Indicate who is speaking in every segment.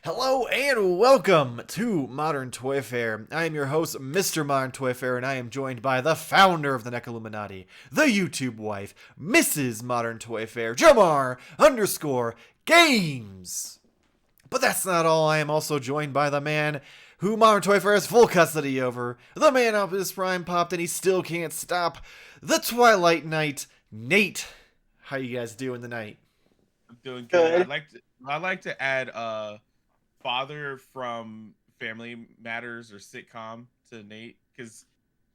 Speaker 1: Hello and welcome to Modern Toy Fair. I am your host, Mr. Modern Toy Fair, and I am joined by the founder of the Neca Illuminati, the YouTube wife, Mrs. Modern Toy Fair, Jarmar _games. But that's not all. I am also joined by the man who Modern Toy Fair has full custody over, the man up his prime popped and he still can't stop, the Twilight Knight, Nate. How you guys doing tonight?
Speaker 2: I'm doing good.
Speaker 3: Good.
Speaker 2: I'd like to add father from Family Matters or sitcom to Nate, because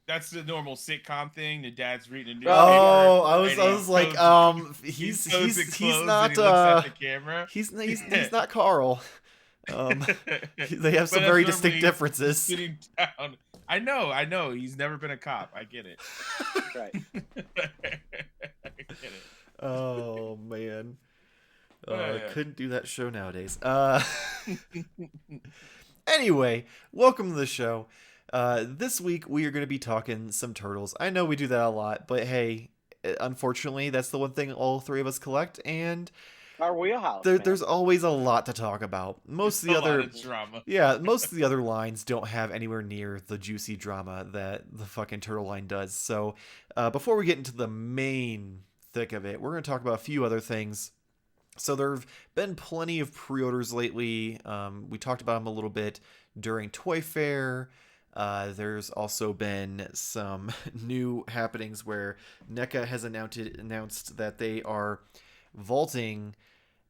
Speaker 2: that's the normal sitcom thing. The dad's reading a newspaper.
Speaker 1: Oh, I
Speaker 2: and
Speaker 1: was
Speaker 2: he
Speaker 1: like,
Speaker 2: he's
Speaker 1: he's
Speaker 2: not
Speaker 1: not
Speaker 2: looks at the camera.
Speaker 1: he's not Carl. They have some
Speaker 2: But
Speaker 1: very
Speaker 2: that's
Speaker 1: distinct
Speaker 2: normally
Speaker 1: differences.
Speaker 2: sitting down. I know. He's never been a cop. I get it.
Speaker 3: Right.
Speaker 2: I get it.
Speaker 1: Oh man, I
Speaker 2: Yeah.
Speaker 1: couldn't do that show nowadays. Anyway, welcome to the show. This week we are going to be talking some turtles. I know we do that a lot, but hey, unfortunately, that's the one thing all three of us collect, and
Speaker 3: Our wheelhouse. man.
Speaker 1: there's always a lot to talk about. Most of
Speaker 2: A
Speaker 1: the
Speaker 2: lot
Speaker 1: other
Speaker 2: of drama.
Speaker 1: Yeah, most of the other lines don't have anywhere near the juicy drama that the fucking turtle line does. So, before we get into the main thick of it, we're going to talk about a few other things. So there have been plenty of pre-orders lately. We talked about them a little bit during Toy Fair. There's also been some new happenings where NECA has announced that they are vaulting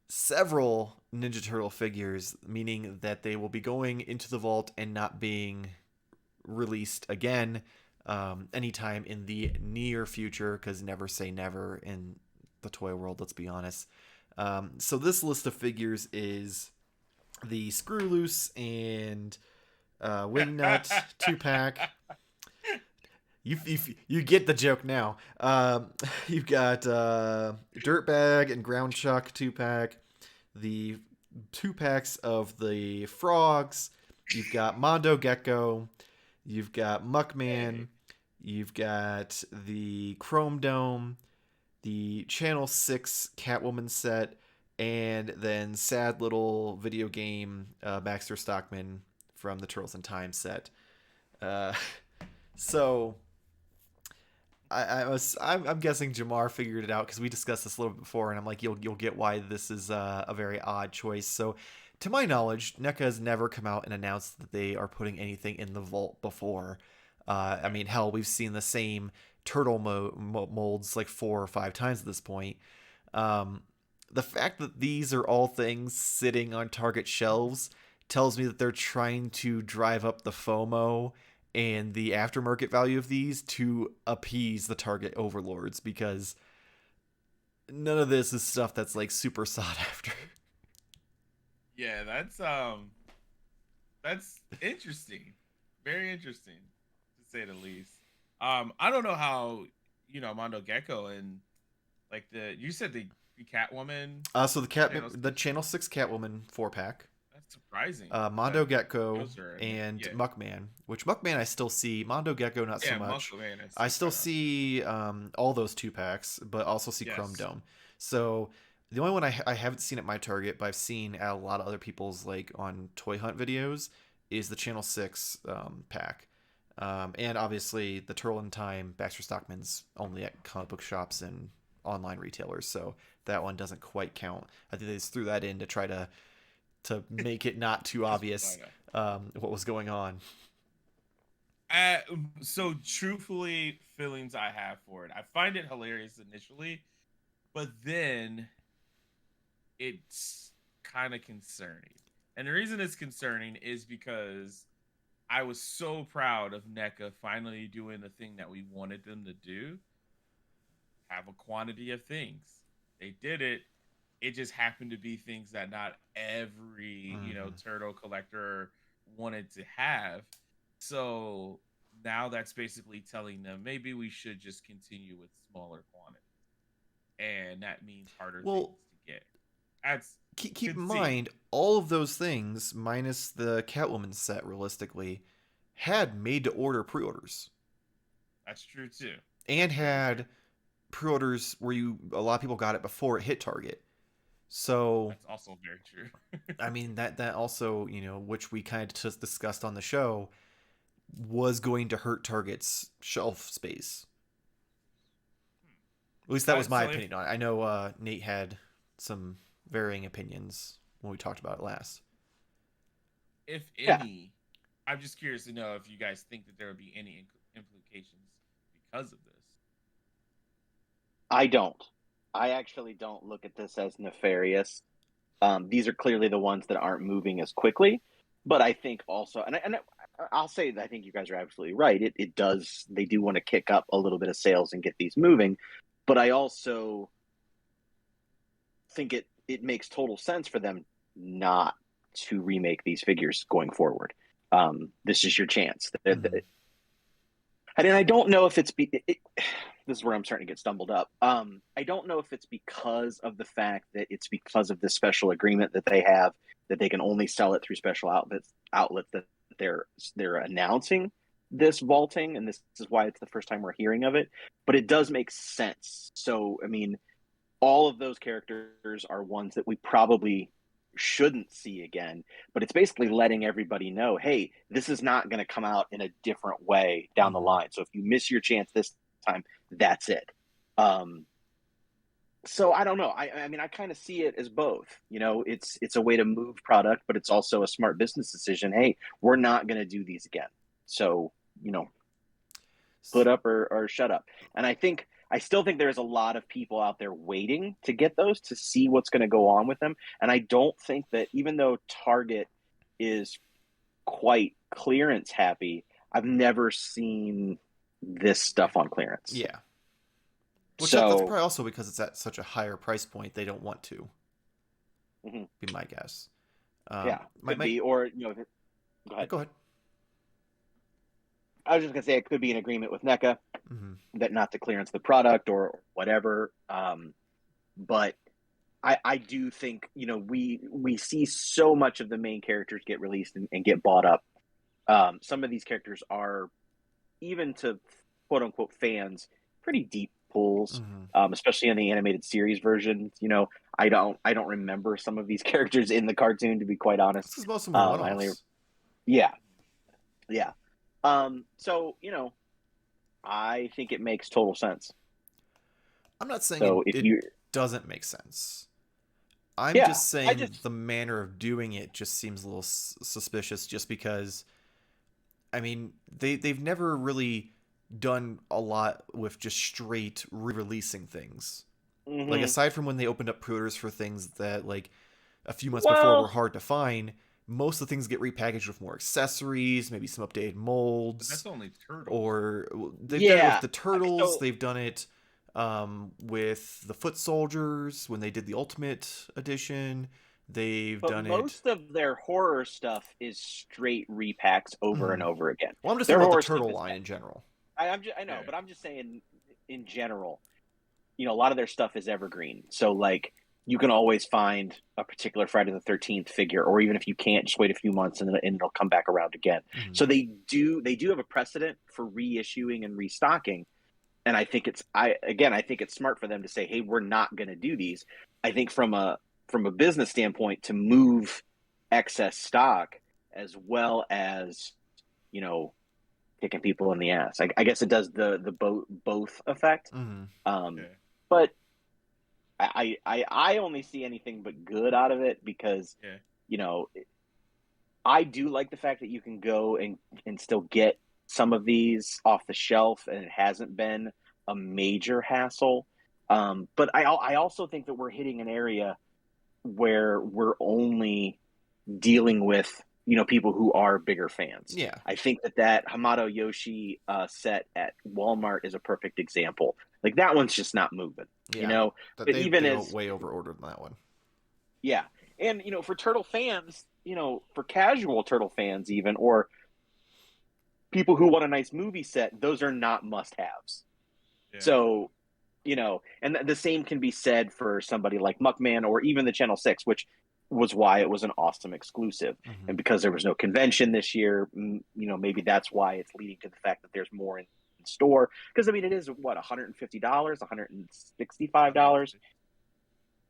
Speaker 1: several Ninja Turtle figures, meaning that they will be going into the vault and not being released again anytime in the near future, because never say never in the toy world, let's be honest. So this list of figures is the Screw Loose and Wingnut 2-pack. You get the joke now. You've got Dirtbag and Ground Chuck 2-pack, the 2-packs of the frogs. You've got Mondo Gecko. You've got Muckman. You've got the Chrome Dome, the Channel 6 Catwoman set, and then sad little video game Baxter Stockman from the Turtles in Time set. So I'm guessing Jamar figured it out because we discussed this a little bit before, and I'm like, you'll get why this is a very odd choice. So, to my knowledge, NECA has never come out and announced that they are putting anything in the vault before. I mean, hell, we've seen the same turtle molds like 4 or 5 times at this point. The fact that these are all things sitting on Target shelves tells me that they're trying to drive up the FOMO and the aftermarket value of these to appease the Target overlords, because none of this is stuff that's like super sought after.
Speaker 2: Yeah, that's interesting. Very interesting, to say the least. I don't know how, Mondo Gecko and like you said the Catwoman.
Speaker 1: So the Channel 6 Catwoman 4-pack.
Speaker 2: That's surprising.
Speaker 1: Mondo Gecko
Speaker 2: Those are-
Speaker 1: and
Speaker 2: yeah.
Speaker 1: Muckman, which Muckman I still see. Mondo Gecko not so
Speaker 2: Yeah,
Speaker 1: much.
Speaker 2: Muscle Man,
Speaker 1: I still see all those 2-packs, but also see Chrome
Speaker 2: Yes.
Speaker 1: Dome. So the only one I haven't seen at my Target, but I've seen at a lot of other people's like on Toy Hunt videos, is the Channel 6 pack. And obviously the Turtle in Time Baxter Stockman's only at comic book shops and online retailers, so that one doesn't quite count. I think they just threw that in to try to make it not too obvious what was going on.
Speaker 2: So truthfully, feelings I have for it. I find it hilarious initially, but then it's kind of concerning. And the reason it's concerning is because I was so proud of NECA finally doing the thing that we wanted them to do. Have a quantity of things. They did it. It just happened to be things that not every, turtle collector wanted to have. So now that's basically telling them maybe we should just continue with smaller quantities. And that means harder things to get. That's
Speaker 1: Keep in mind, all of those things, minus the Catwoman set, realistically, had made-to-order pre-orders.
Speaker 2: That's true, too.
Speaker 1: And had pre-orders where a lot of people got it before it hit Target. So,
Speaker 2: That's also very true.
Speaker 1: I mean, that also, which we kind of just discussed on the show, was going to hurt Target's shelf space. At least that was my
Speaker 2: So
Speaker 1: opinion on it. I know Nate had some varying opinions when we talked about it last.
Speaker 2: if
Speaker 3: Yeah,
Speaker 2: any, I'm just curious to know if you guys think that there would be any implications because of this.
Speaker 3: I don't. I actually don't look at this as nefarious. These are clearly the ones that aren't moving as quickly, but I think also, I'll say that I think you guys are absolutely right. It does. They do want to kick up a little bit of sales and get these moving, but I also think it makes total sense for them not to remake these figures going forward. This is your chance.
Speaker 1: Mm-hmm.
Speaker 3: And I don't know if this is where I'm starting to get stumbled up. I don't know if it's because of the fact that it's because of this special agreement that they have that they can only sell it through special outlets that they're announcing this vaulting, and this is why it's the first time we're hearing of it. But it does make sense. So I mean, all of those characters are ones that we probably shouldn't see again, but it's basically letting everybody know, hey, this is not going to come out in a different way down the line. So if you miss your chance this time, that's it. So I don't know. I mean, I kind of see it as both. It's a way to move product, but it's also a smart business decision. Hey, we're not going to do these again. So, put up or shut up. And I still think there's a lot of people out there waiting to get those to see what's going to go on with them. And I don't think that, even though Target is quite clearance happy, I've never seen this stuff on clearance.
Speaker 1: Yeah. Which that's
Speaker 3: So,
Speaker 1: probably also because it's at such a higher price point, they don't want to.
Speaker 3: mhm.
Speaker 1: Be my guess.
Speaker 3: Yeah, could be, or go ahead.
Speaker 1: Go ahead.
Speaker 3: I was just gonna say it could be an agreement with NECA
Speaker 1: Mm-hmm.
Speaker 3: that not to clearance the product or whatever. But I do think we see so much of the main characters get released and get bought up. Some of these characters are, even to quote unquote fans, pretty deep pulls.
Speaker 1: Mm-hmm.
Speaker 3: Especially in the animated series version. I don't remember some of these characters in the cartoon, to be quite honest.
Speaker 1: This is most of them
Speaker 3: I only,
Speaker 1: one-offs.
Speaker 3: yeah, yeah. So I think it makes total sense.
Speaker 1: I'm not saying
Speaker 3: So if
Speaker 1: it
Speaker 3: you,
Speaker 1: doesn't make sense. I'm
Speaker 3: yeah,
Speaker 1: just
Speaker 3: I
Speaker 1: saying
Speaker 3: just,
Speaker 1: the manner of doing it just seems a little suspicious. Just because, I mean, they've never really done a lot with just straight re-releasing things. Like,
Speaker 3: mm-hmm.
Speaker 1: aside from when they opened up pre-orders for things that, like, a few months before were
Speaker 3: Well,
Speaker 1: hard to find, most of the things get repackaged with more accessories, maybe some updated
Speaker 2: But
Speaker 1: molds,
Speaker 2: that's only turtles.
Speaker 1: or they've done it with
Speaker 3: yeah.
Speaker 1: the turtles.
Speaker 3: So,
Speaker 1: They've done it with the foot soldiers when they did the Ultimate Edition. They've
Speaker 3: but
Speaker 1: done it.
Speaker 3: most of their horror stuff is straight repacks over and
Speaker 1: Mhm.
Speaker 3: over again.
Speaker 1: Well, I'm just
Speaker 3: Their
Speaker 1: talking about the
Speaker 3: horror stuff
Speaker 1: turtle
Speaker 3: is
Speaker 1: line
Speaker 3: bad.
Speaker 1: in general.
Speaker 3: I know,
Speaker 2: Yeah.
Speaker 3: but I'm just saying in general. A lot of their stuff is evergreen. So like you can always find a particular Friday the 13th figure, or even if you can't, just wait a few months and it'll come back around again.
Speaker 1: Mm-hmm.
Speaker 3: So they do have a precedent for reissuing and restocking. And I think I think it's smart for them to say, hey, we're not going to do these. I think from a business standpoint, to move excess stock as well as, you know, kicking people in the ass. I guess it does the both effect.
Speaker 1: Mm-hmm.
Speaker 3: Um,
Speaker 2: Yeah.
Speaker 3: but I only see anything but good out of it because
Speaker 2: Yeah.
Speaker 3: you know I do like the fact that you can go and still get some of these off the shelf and it hasn't been a major hassle. But I also think that we're hitting an area where we're only dealing with people who are bigger fans.
Speaker 1: Yeah.
Speaker 3: I think that Hamato Yoshi set at Walmart is a perfect example. Like that one's just not moving.
Speaker 1: Yeah. That
Speaker 3: But even
Speaker 1: they
Speaker 3: as
Speaker 1: way over ordered on that one.
Speaker 3: yeah, and for turtle fans, for casual turtle fans even, or people who want a nice movie set, those are not must-haves.
Speaker 2: Yeah.
Speaker 3: So, and the same can be said for somebody like Muckman or even the Channel 6, which was why it was an awesome exclusive.
Speaker 1: Mm-hmm.
Speaker 3: And because there was no convention this year, maybe that's why it's leading to the fact that there's more in store. Because, I mean, it is, $150, $165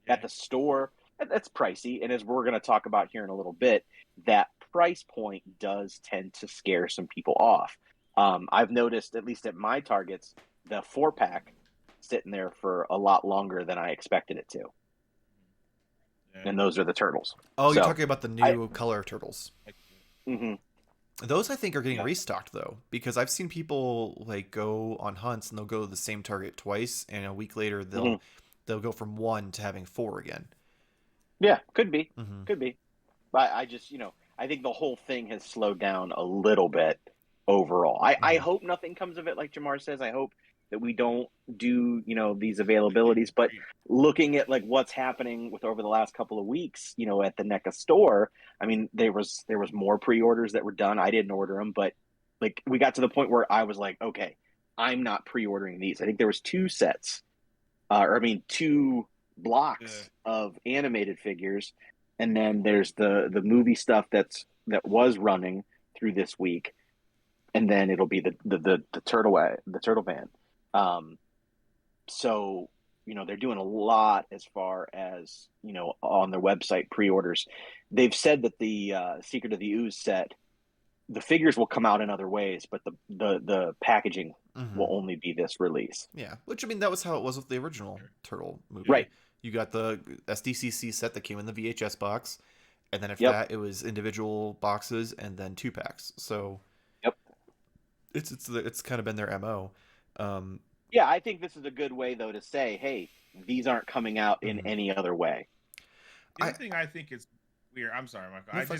Speaker 2: Yeah.
Speaker 3: at the store. that's pricey. And as we're going to talk about here in a little bit, that price point does tend to scare some people off. I've noticed, at least at my targets, the 4-pack sitting there for a lot longer than I expected it to.
Speaker 2: Yeah.
Speaker 3: And those are the turtles.
Speaker 1: Oh, you're
Speaker 3: So
Speaker 1: talking about the
Speaker 3: I,
Speaker 1: new color turtles.
Speaker 3: mhm,
Speaker 1: Those I think are getting
Speaker 3: yeah.
Speaker 1: restocked though, because I've seen people like go on hunts and they'll go to the same target twice, and a week later
Speaker 3: Mhm.
Speaker 1: they'll go from 1 to having 4 again.
Speaker 3: Yeah, could be.
Speaker 1: Hmm.
Speaker 3: Could be. But I just, I think the whole thing has slowed down a little bit overall. I
Speaker 1: Hmm.
Speaker 3: hope nothing comes of it, like Jamar says. I hope that we don't do, these availabilities. But looking at like what's happening with over the last couple of weeks, at the NECA store, I mean, there was more pre-orders that were done. I didn't order them, but like we got to the point where I was like, okay, I'm not pre-ordering these. I think there was 2 sets, or I mean, 2 blocks of animated figures, and then there's the movie stuff that was running through this week, and then it'll be the turtle van. Um, so they're doing a lot as far as on their website pre-orders. They've said that the Secret of the Ooze set, the figures will come out in other ways, but the packaging
Speaker 1: Hmm.
Speaker 3: will only be this release.
Speaker 1: Yeah, which I mean that was how it was with the original Turtle
Speaker 2: Yeah.
Speaker 1: movie.
Speaker 3: Right.
Speaker 1: You got the SDCC set that came in the VHS box, and then after
Speaker 3: Yep.
Speaker 1: that it was individual boxes and then 2-packs. So
Speaker 3: Yep.
Speaker 1: it's kind of been their MO. Um,
Speaker 3: Yeah, I think this is a good way though to say, hey, these aren't coming out in
Speaker 1: mhm.
Speaker 3: any other way.
Speaker 2: The other thing I think is weird. I'm sorry, Michael.
Speaker 1: No, fuck.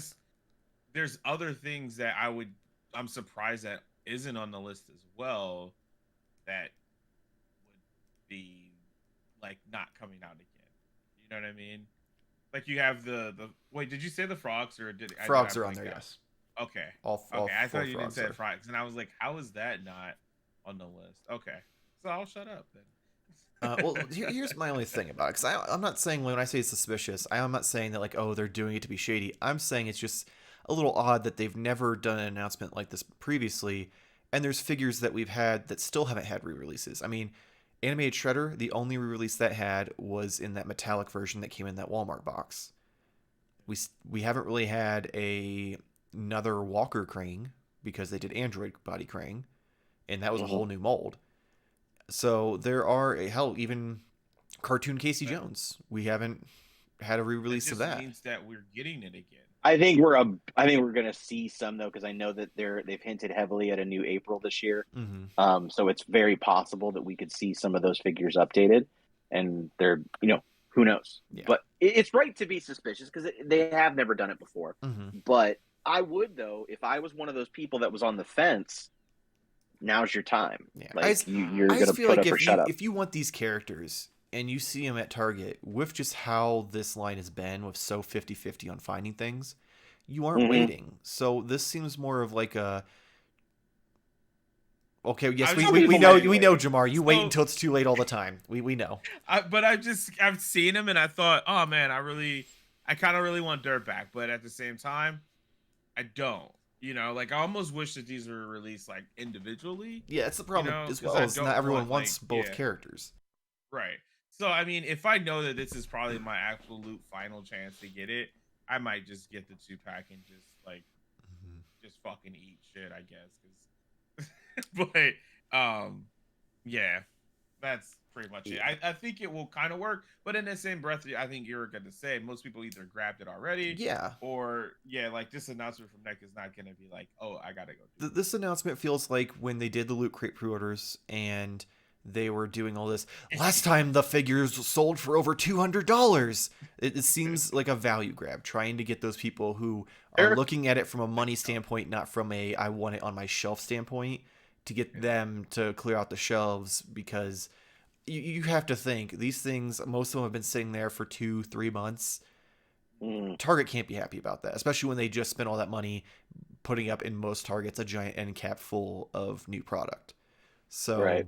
Speaker 2: There's other things that I'm surprised that isn't on the list as well that would be like not coming out again. You know what I mean? Like you have the wait, did you say the frogs or did I
Speaker 1: Frogs are on
Speaker 2: blank
Speaker 1: there,
Speaker 2: out?
Speaker 1: yes.
Speaker 2: Okay.
Speaker 1: All
Speaker 2: Okay. I
Speaker 1: 4
Speaker 2: thought you didn't
Speaker 1: frogs
Speaker 2: say
Speaker 1: are.
Speaker 2: frogs. And I was like, how is that not on the list? Okay. So I'll shut up then.
Speaker 1: Well, here's my only thing about it, because I'm not saying when I say suspicious, I'm not saying that like, oh, they're doing it to be shady. I'm saying it's just a little odd that they've never done an announcement like this previously, and there's figures that we've had that still haven't had re-releases. I mean, Animated Shredder, the only re-release that had was in that metallic version that came in that Walmart box. We haven't really had another Walker Crane because they did Android Body Crane, and that was a
Speaker 3: Mhm.
Speaker 1: whole new mold. So there are hell even cartoon Casey
Speaker 2: That,
Speaker 1: Jones. We haven't had a
Speaker 2: that
Speaker 1: re-release of
Speaker 2: just
Speaker 1: that.
Speaker 2: means that we're getting it again.
Speaker 3: I think we're gonna see some though, because I know that they've hinted heavily at a new April this year.
Speaker 1: Mm-hmm.
Speaker 3: So it's very possible that we could see some of those figures updated, and they're who knows.
Speaker 1: Yeah.
Speaker 3: But it's right to be suspicious because they have never done it before.
Speaker 1: Mm-hmm.
Speaker 3: But I would though, if I was one of those people that was on the fence. Now's your time.
Speaker 1: Yeah.
Speaker 3: Like you're
Speaker 1: I just
Speaker 3: gonna
Speaker 1: feel
Speaker 3: put
Speaker 1: like
Speaker 3: up or shut up.
Speaker 1: if you want these characters and you see them at Target with just how this line has been with so 50-50 on finding things, you aren't
Speaker 3: Mm-hmm.
Speaker 1: waiting. So this seems more of like a okay, yes,
Speaker 2: Some
Speaker 1: we
Speaker 3: people
Speaker 1: know
Speaker 3: might be
Speaker 1: we know
Speaker 3: waiting.
Speaker 1: Jamar. You wait
Speaker 2: So
Speaker 1: until it's too late all the time. We know.
Speaker 2: but I've seen him and I thought, oh man, I kind of really want Dirt back, but at the same time, I don't. Like I almost wish that these were released like individually.
Speaker 1: Yeah, it's the problem as
Speaker 2: Because
Speaker 1: well
Speaker 2: I
Speaker 1: as not
Speaker 2: don't
Speaker 1: everyone
Speaker 2: want like
Speaker 1: wants both characters.
Speaker 2: right. So I mean, if I know that this is probably my absolute final chance to get it, I might just get the 2-pack and just like
Speaker 1: Mm-hmm.
Speaker 2: just fucking eat shit, I guess. But yeah, that's pretty much it.
Speaker 1: Yeah.
Speaker 2: I think it will kind of work, but in the same breath, I think you're going to say most people either grabbed it already,
Speaker 1: Yeah.
Speaker 2: or like this announcement from Neck is not going to be like, oh, I gotta go do
Speaker 1: This announcement feels like when they did the Loot Crate pre-orders and they were doing all this. Last time the figures sold for over $200. It seems like a value grab, trying to get those people who are
Speaker 3: Sure.
Speaker 1: looking at it from a money standpoint, not from a I want it on my shelf standpoint, to get them to clear out the shelves because you have to think these things. Most of them have been sitting there for 2-3 months.
Speaker 3: Mm.
Speaker 1: Target can't be happy about that, especially when they just spent all that money putting up in most Targets a giant end cap full of new product. So
Speaker 3: Right.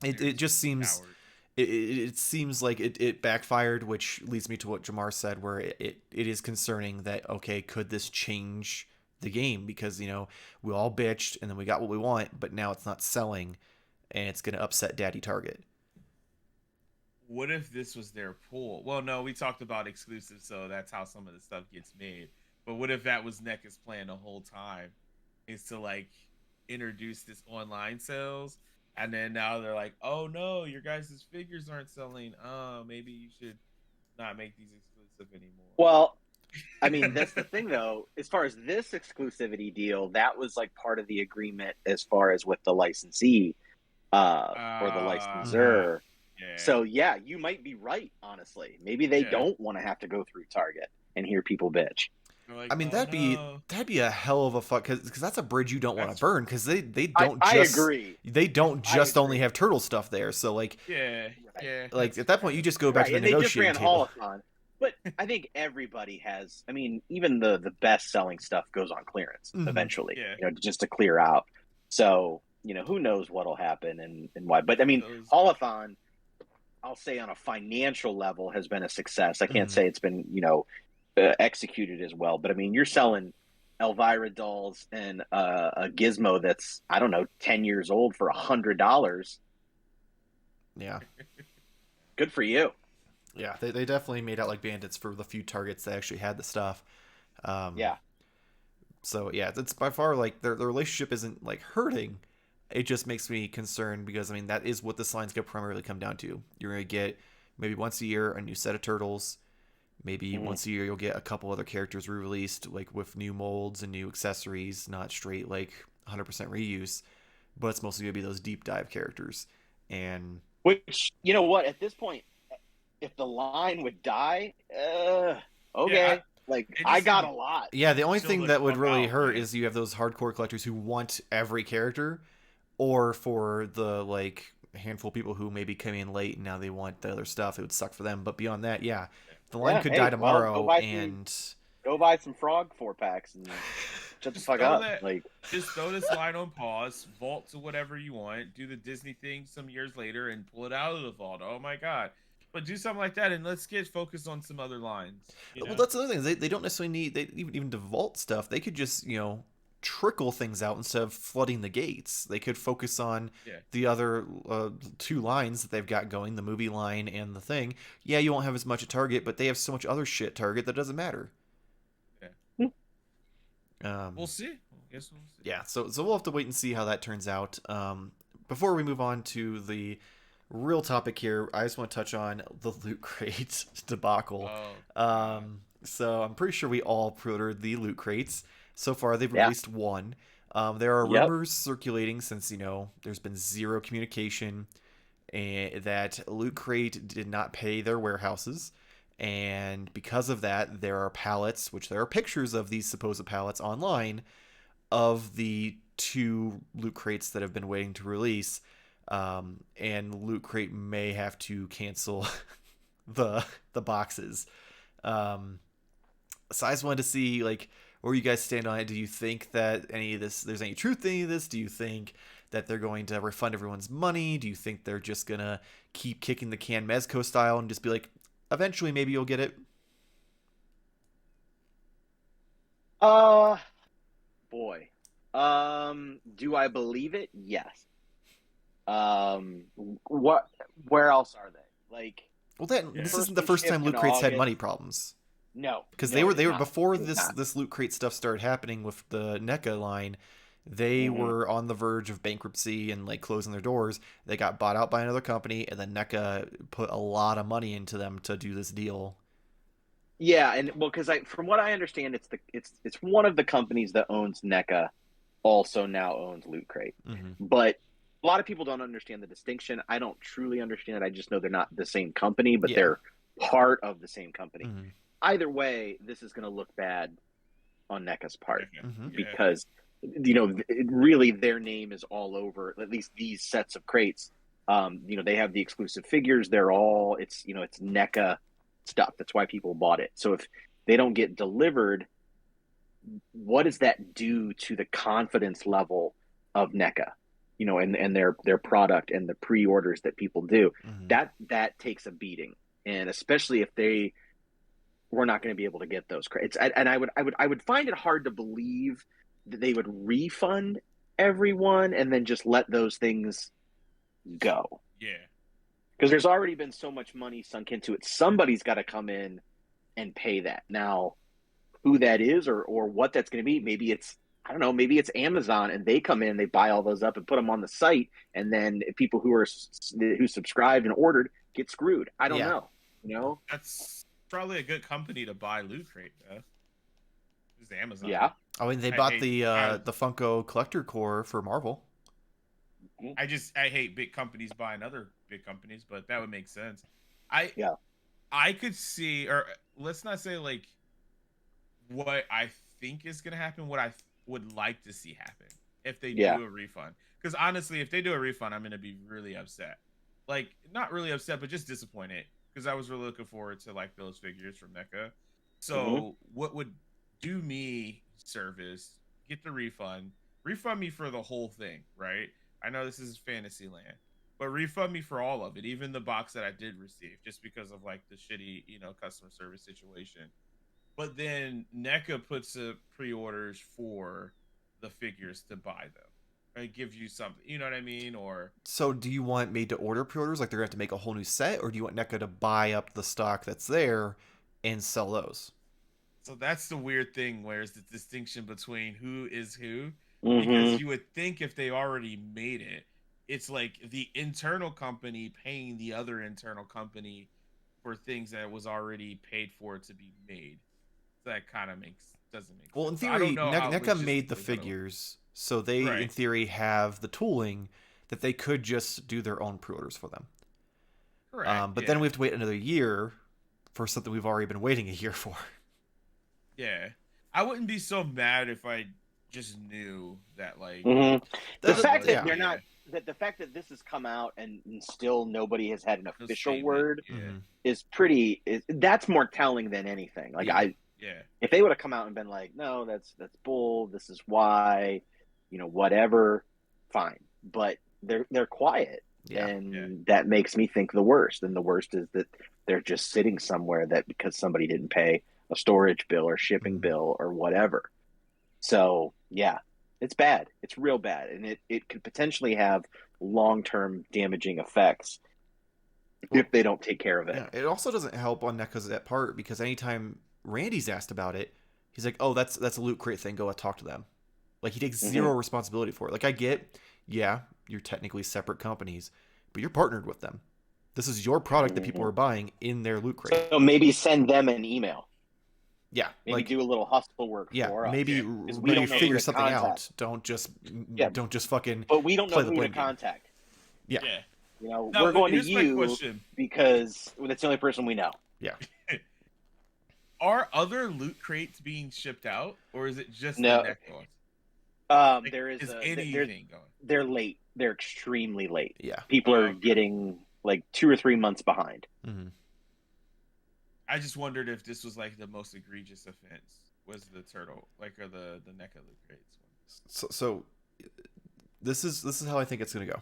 Speaker 1: it just seems
Speaker 2: Coward.
Speaker 1: it seems like it backfired, which leads me to what Jamar said, where it is concerning that okay, could this change the game because we all bitched and then we got what we want, but now it's not selling and it's going to upset Daddy Target.
Speaker 2: what if this was their pool? Well, no, we talked about exclusive, so that's how some of the stuff gets made. But what if that was NECA's plan the whole time, is to like introduce this online sales, and then now they're like, oh no, your guys' figures aren't selling. Oh, maybe you should not make these exclusive anymore.
Speaker 3: Well, I mean, that's the thing, though. As far as this exclusivity deal, that was like part of the agreement as far as with the licensee or the
Speaker 1: Mhm.
Speaker 3: licensor.
Speaker 2: Yeah,
Speaker 3: So, yeah, you might be right, honestly. Maybe they
Speaker 2: yeah.
Speaker 3: don't want to have to go through Target and hear people bitch.
Speaker 2: They're like,
Speaker 1: I mean,
Speaker 2: oh no,
Speaker 1: that'd be a hell of a fuck, because that's a bridge you don't want to
Speaker 2: that's
Speaker 1: burn, because they
Speaker 3: I,
Speaker 1: don't
Speaker 3: I
Speaker 1: just
Speaker 3: agree.
Speaker 1: they don't
Speaker 3: I
Speaker 1: just only
Speaker 3: agree.
Speaker 1: have turtle stuff there. So
Speaker 2: yeah,
Speaker 3: Right.
Speaker 2: yeah.
Speaker 1: like
Speaker 2: That's
Speaker 1: at that
Speaker 2: fair.
Speaker 1: point you
Speaker 2: That's
Speaker 1: just go back to
Speaker 3: Right.
Speaker 1: the
Speaker 3: And they just
Speaker 1: negotiating
Speaker 3: ran
Speaker 1: table.
Speaker 3: Holothon. But I think everybody has, I mean, even the best selling stuff goes on clearance
Speaker 1: Hmm.
Speaker 3: eventually,
Speaker 2: yeah.
Speaker 3: just to clear out. So, who knows what'll happen and why. But I mean,
Speaker 2: Those.
Speaker 3: Holothon, I'll say on a financial level has been a success. I can't
Speaker 1: Hmm.
Speaker 3: say it's been, executed as well. But I mean, you're selling Elvira dolls and a gizmo that's, I don't know, 10 years old for $100.
Speaker 1: Yeah,
Speaker 3: Good for you.
Speaker 1: yeah, they definitely made out like bandits for the few targets that actually had the stuff. Um,
Speaker 3: Yeah.
Speaker 1: so yeah, it's by far like their relationship isn't like hurting. It just makes me concerned because I mean that is what this line's gonna primarily come down to. You're gonna get maybe once a year a new set of turtles. Maybe
Speaker 3: Mhm.
Speaker 1: once a year you'll get a couple other characters re-released, like with new molds and new accessories, not straight like 100% reuse, but it's mostly gonna be those deep dive characters. And
Speaker 3: Which, you know what, at this point, if the line would die,
Speaker 2: Yeah,
Speaker 3: okay. Like,
Speaker 2: they
Speaker 3: I
Speaker 2: just need
Speaker 3: got
Speaker 2: to
Speaker 3: a lot.
Speaker 1: yeah, the only
Speaker 2: chill
Speaker 1: thing
Speaker 2: the
Speaker 1: that would
Speaker 2: fuck
Speaker 1: really
Speaker 2: out,
Speaker 1: hurt
Speaker 2: man.
Speaker 1: is you have those hardcore collectors who want every character, or for the like handful of people who maybe come in late and now they want the other stuff. It would suck for them. But beyond that, yeah, the line
Speaker 3: Yeah.
Speaker 1: could die
Speaker 3: Hey, well,
Speaker 1: tomorrow, and
Speaker 3: go buy some frog 4-packs and shut the
Speaker 2: Just
Speaker 3: fuck
Speaker 2: throw
Speaker 3: up.
Speaker 2: that.
Speaker 3: Like,
Speaker 2: Just throw this line on pause, vault to whatever you want, do the Disney thing some years later, and pull it out of the vault. Oh my god! But do something like that, and let's get focused on some other lines. You
Speaker 1: well,
Speaker 2: know?
Speaker 1: that's the other thing. They don't necessarily need they even to vault stuff. They could just trickle things out instead of flooding the gates. They could focus on
Speaker 2: Yeah.
Speaker 1: the other two lines that they've got going, the movie line and the thing. Yeah, you won't have as much at Target, but they have so much other shit Target that doesn't matter.
Speaker 2: Yeah. We'll
Speaker 1: Um,
Speaker 2: see. I guess we'll see.
Speaker 1: yeah, so we'll have to wait and see how that turns out. Before we move on to the real topic here, I just want to touch on the loot crate debacle.
Speaker 2: Oh god.
Speaker 1: So I'm pretty sure we all pre-ordered the loot crates. So far, they've
Speaker 3: yeah.
Speaker 1: released one. There are
Speaker 3: Yep.
Speaker 1: rumors circulating since there's been zero communication, and that Loot Crate did not pay their warehouses, and because of that, there are pallets, which there are pictures of these supposed pallets online of the two Loot Crates that have been waiting to release, and Loot Crate may have to cancel the boxes. Um, so I just wanted to see like where you guys stand on it. Do you think that any of this there's any truth to any of this? Do you think that they're going to refund everyone's money? Do you think they're just gonna keep kicking the can Mezco style and just be like, eventually maybe you'll get it?
Speaker 3: Uh, Boy. Do I believe it? Yes. Um, what? Where else are they? Like,
Speaker 1: Well, that
Speaker 2: Yeah.
Speaker 1: this
Speaker 3: first
Speaker 1: isn't the
Speaker 3: one
Speaker 1: first time
Speaker 3: shipped in
Speaker 1: Loot Crates had
Speaker 3: August.
Speaker 1: money problems.
Speaker 3: No,
Speaker 1: Because
Speaker 3: no, it
Speaker 1: they
Speaker 3: is
Speaker 1: were
Speaker 3: not.
Speaker 1: before
Speaker 3: It is not.
Speaker 1: this Loot Crate stuff started happening with the NECA line. They
Speaker 3: Mhm.
Speaker 1: were on the verge of bankruptcy and like closing their doors. They got bought out by another company, and then NECA put a lot of money into them to do this deal.
Speaker 3: Yeah, and well, because from what I understand, it's one of the companies that owns NECA also now owns Loot Crate.
Speaker 1: Hmm.
Speaker 3: But a lot of people don't understand the distinction. I don't truly understand it. I just know they're not the same company, but
Speaker 1: Yeah.
Speaker 3: they're part of the same company.
Speaker 1: Hmm.
Speaker 3: Either way, this is going to look bad on NECA's part
Speaker 2: Okay.
Speaker 1: Hmm.
Speaker 2: Yeah.
Speaker 3: because really their name is all over at least these sets of crates. They have the exclusive figures. They're all it's NECA stuff. That's why people bought it. So if they don't get delivered, what does that do to the confidence level of NECA? And their product and the pre-orders that people do.
Speaker 1: Hmm.
Speaker 3: That takes a beating, and especially if they were not going to be able to get those crates. And I would find it hard to believe that they would refund everyone and then just let those things go.
Speaker 2: Yeah.
Speaker 3: Because there's already been so much money sunk into it. Somebody's got to come in and pay that. Now, who that is or what that's going to be, maybe it's, I don't know, maybe it's Amazon and they come in, they buy all those up and put them on the site, and then people who subscribed and ordered get screwed. I don't
Speaker 1: Yeah.
Speaker 3: know. You know,
Speaker 2: That's probably a good company to buy Loot Crate, though. It's Amazon.
Speaker 3: yeah.
Speaker 1: I mean, they bought the Funko Collector Core for Marvel.
Speaker 2: I hate big companies buying other big companies, but that would make sense. I could see, or let's not say like what I think is gonna happen, what I would like to see happen if they do a refund. Because honestly, if they do a refund, I'm gonna be really upset. Like, not really upset, but just disappointed. Because I was really looking forward to like those figures from NECA. So what would do me service, get the refund me for the whole thing, right? I know this is Fantasyland, but refund me for all of it, even the box that I did receive, just because of like the shitty, customer service situation. But then NECA puts up pre-orders for the figures to buy them. It gives you something, you know what I mean? Or
Speaker 1: so, do you want made to order pre-orders, like they're gonna have to make a whole new set, or do you want NECA to buy up the stock that's there and sell those?
Speaker 2: so that's the weird thing, where's the distinction between who is who? Because
Speaker 3: Mm-hmm.
Speaker 2: you would think if they already made it, it's like the internal company paying the other internal company for things that was already paid for to be made. So that kind of doesn't make
Speaker 1: Well,
Speaker 2: sense.
Speaker 1: in
Speaker 2: So I don't
Speaker 1: theory,
Speaker 2: know how
Speaker 1: NECA made the
Speaker 2: logistically that'll work.
Speaker 1: figures, so they, in
Speaker 2: Right.
Speaker 1: theory, have the tooling that they could just do their own pre-orders for them.
Speaker 2: Correct.
Speaker 1: But then
Speaker 2: Yeah.
Speaker 1: we have to wait another year for something we've already been waiting a year for.
Speaker 2: Yeah. I wouldn't be so mad if I just knew that like
Speaker 3: Mm-hmm. The
Speaker 1: That's-
Speaker 3: fact that
Speaker 1: yeah.
Speaker 3: they're not that the fact that this has come out and still nobody has had an
Speaker 2: no
Speaker 3: official
Speaker 2: statement.
Speaker 3: word
Speaker 2: Yeah.
Speaker 3: is that's more telling than anything. Like
Speaker 1: Yeah.
Speaker 2: Yeah.
Speaker 3: if they would have come out and been like, no, that's bull. This is why, whatever. Fine, but they're quiet,
Speaker 1: Yeah.
Speaker 3: and that makes me think the worst. And the worst is that they're just sitting somewhere that because somebody didn't pay a storage bill or shipping bill or whatever. So yeah, it's bad. It's real bad, and it could potentially have long-term damaging effects if they don't take care of it.
Speaker 1: Yeah, it also doesn't help on NECA's that part because anytime Randy's asked about it, he's like, "Oh, that's a Loot Crate thing. Go talk to them." Like he takes zero responsibility for it. Like I get, yeah, you're technically separate companies, but you're partnered with them. This is your product that people are buying in their Loot Crate.
Speaker 3: So maybe send them an email.
Speaker 1: Yeah,
Speaker 3: Maybe
Speaker 1: like
Speaker 3: do a little hustle work for us.
Speaker 1: maybe
Speaker 3: We don't know
Speaker 1: figure
Speaker 3: who to
Speaker 1: something
Speaker 3: contact.
Speaker 1: out. Don't just fucking.
Speaker 3: But we don't know
Speaker 1: play the
Speaker 3: who to
Speaker 1: blame game.
Speaker 3: contact.
Speaker 1: Yeah.
Speaker 2: Now,
Speaker 3: we're going to
Speaker 2: here's my
Speaker 3: you
Speaker 2: question.
Speaker 3: because that's the only person we know.
Speaker 1: Yeah.
Speaker 2: Are other Loot Crates being shipped out, or is it just
Speaker 3: No.
Speaker 2: the NECA ones?
Speaker 3: There is
Speaker 2: anything going?
Speaker 3: They're late. They're extremely late.
Speaker 1: Yeah.
Speaker 3: People are getting like 2 or 3 months behind.
Speaker 1: Mm-hmm.
Speaker 2: I just wondered if this was like the most egregious offense. Was the turtle or the NECA Loot Crates one?
Speaker 1: So this is how I think it's gonna go.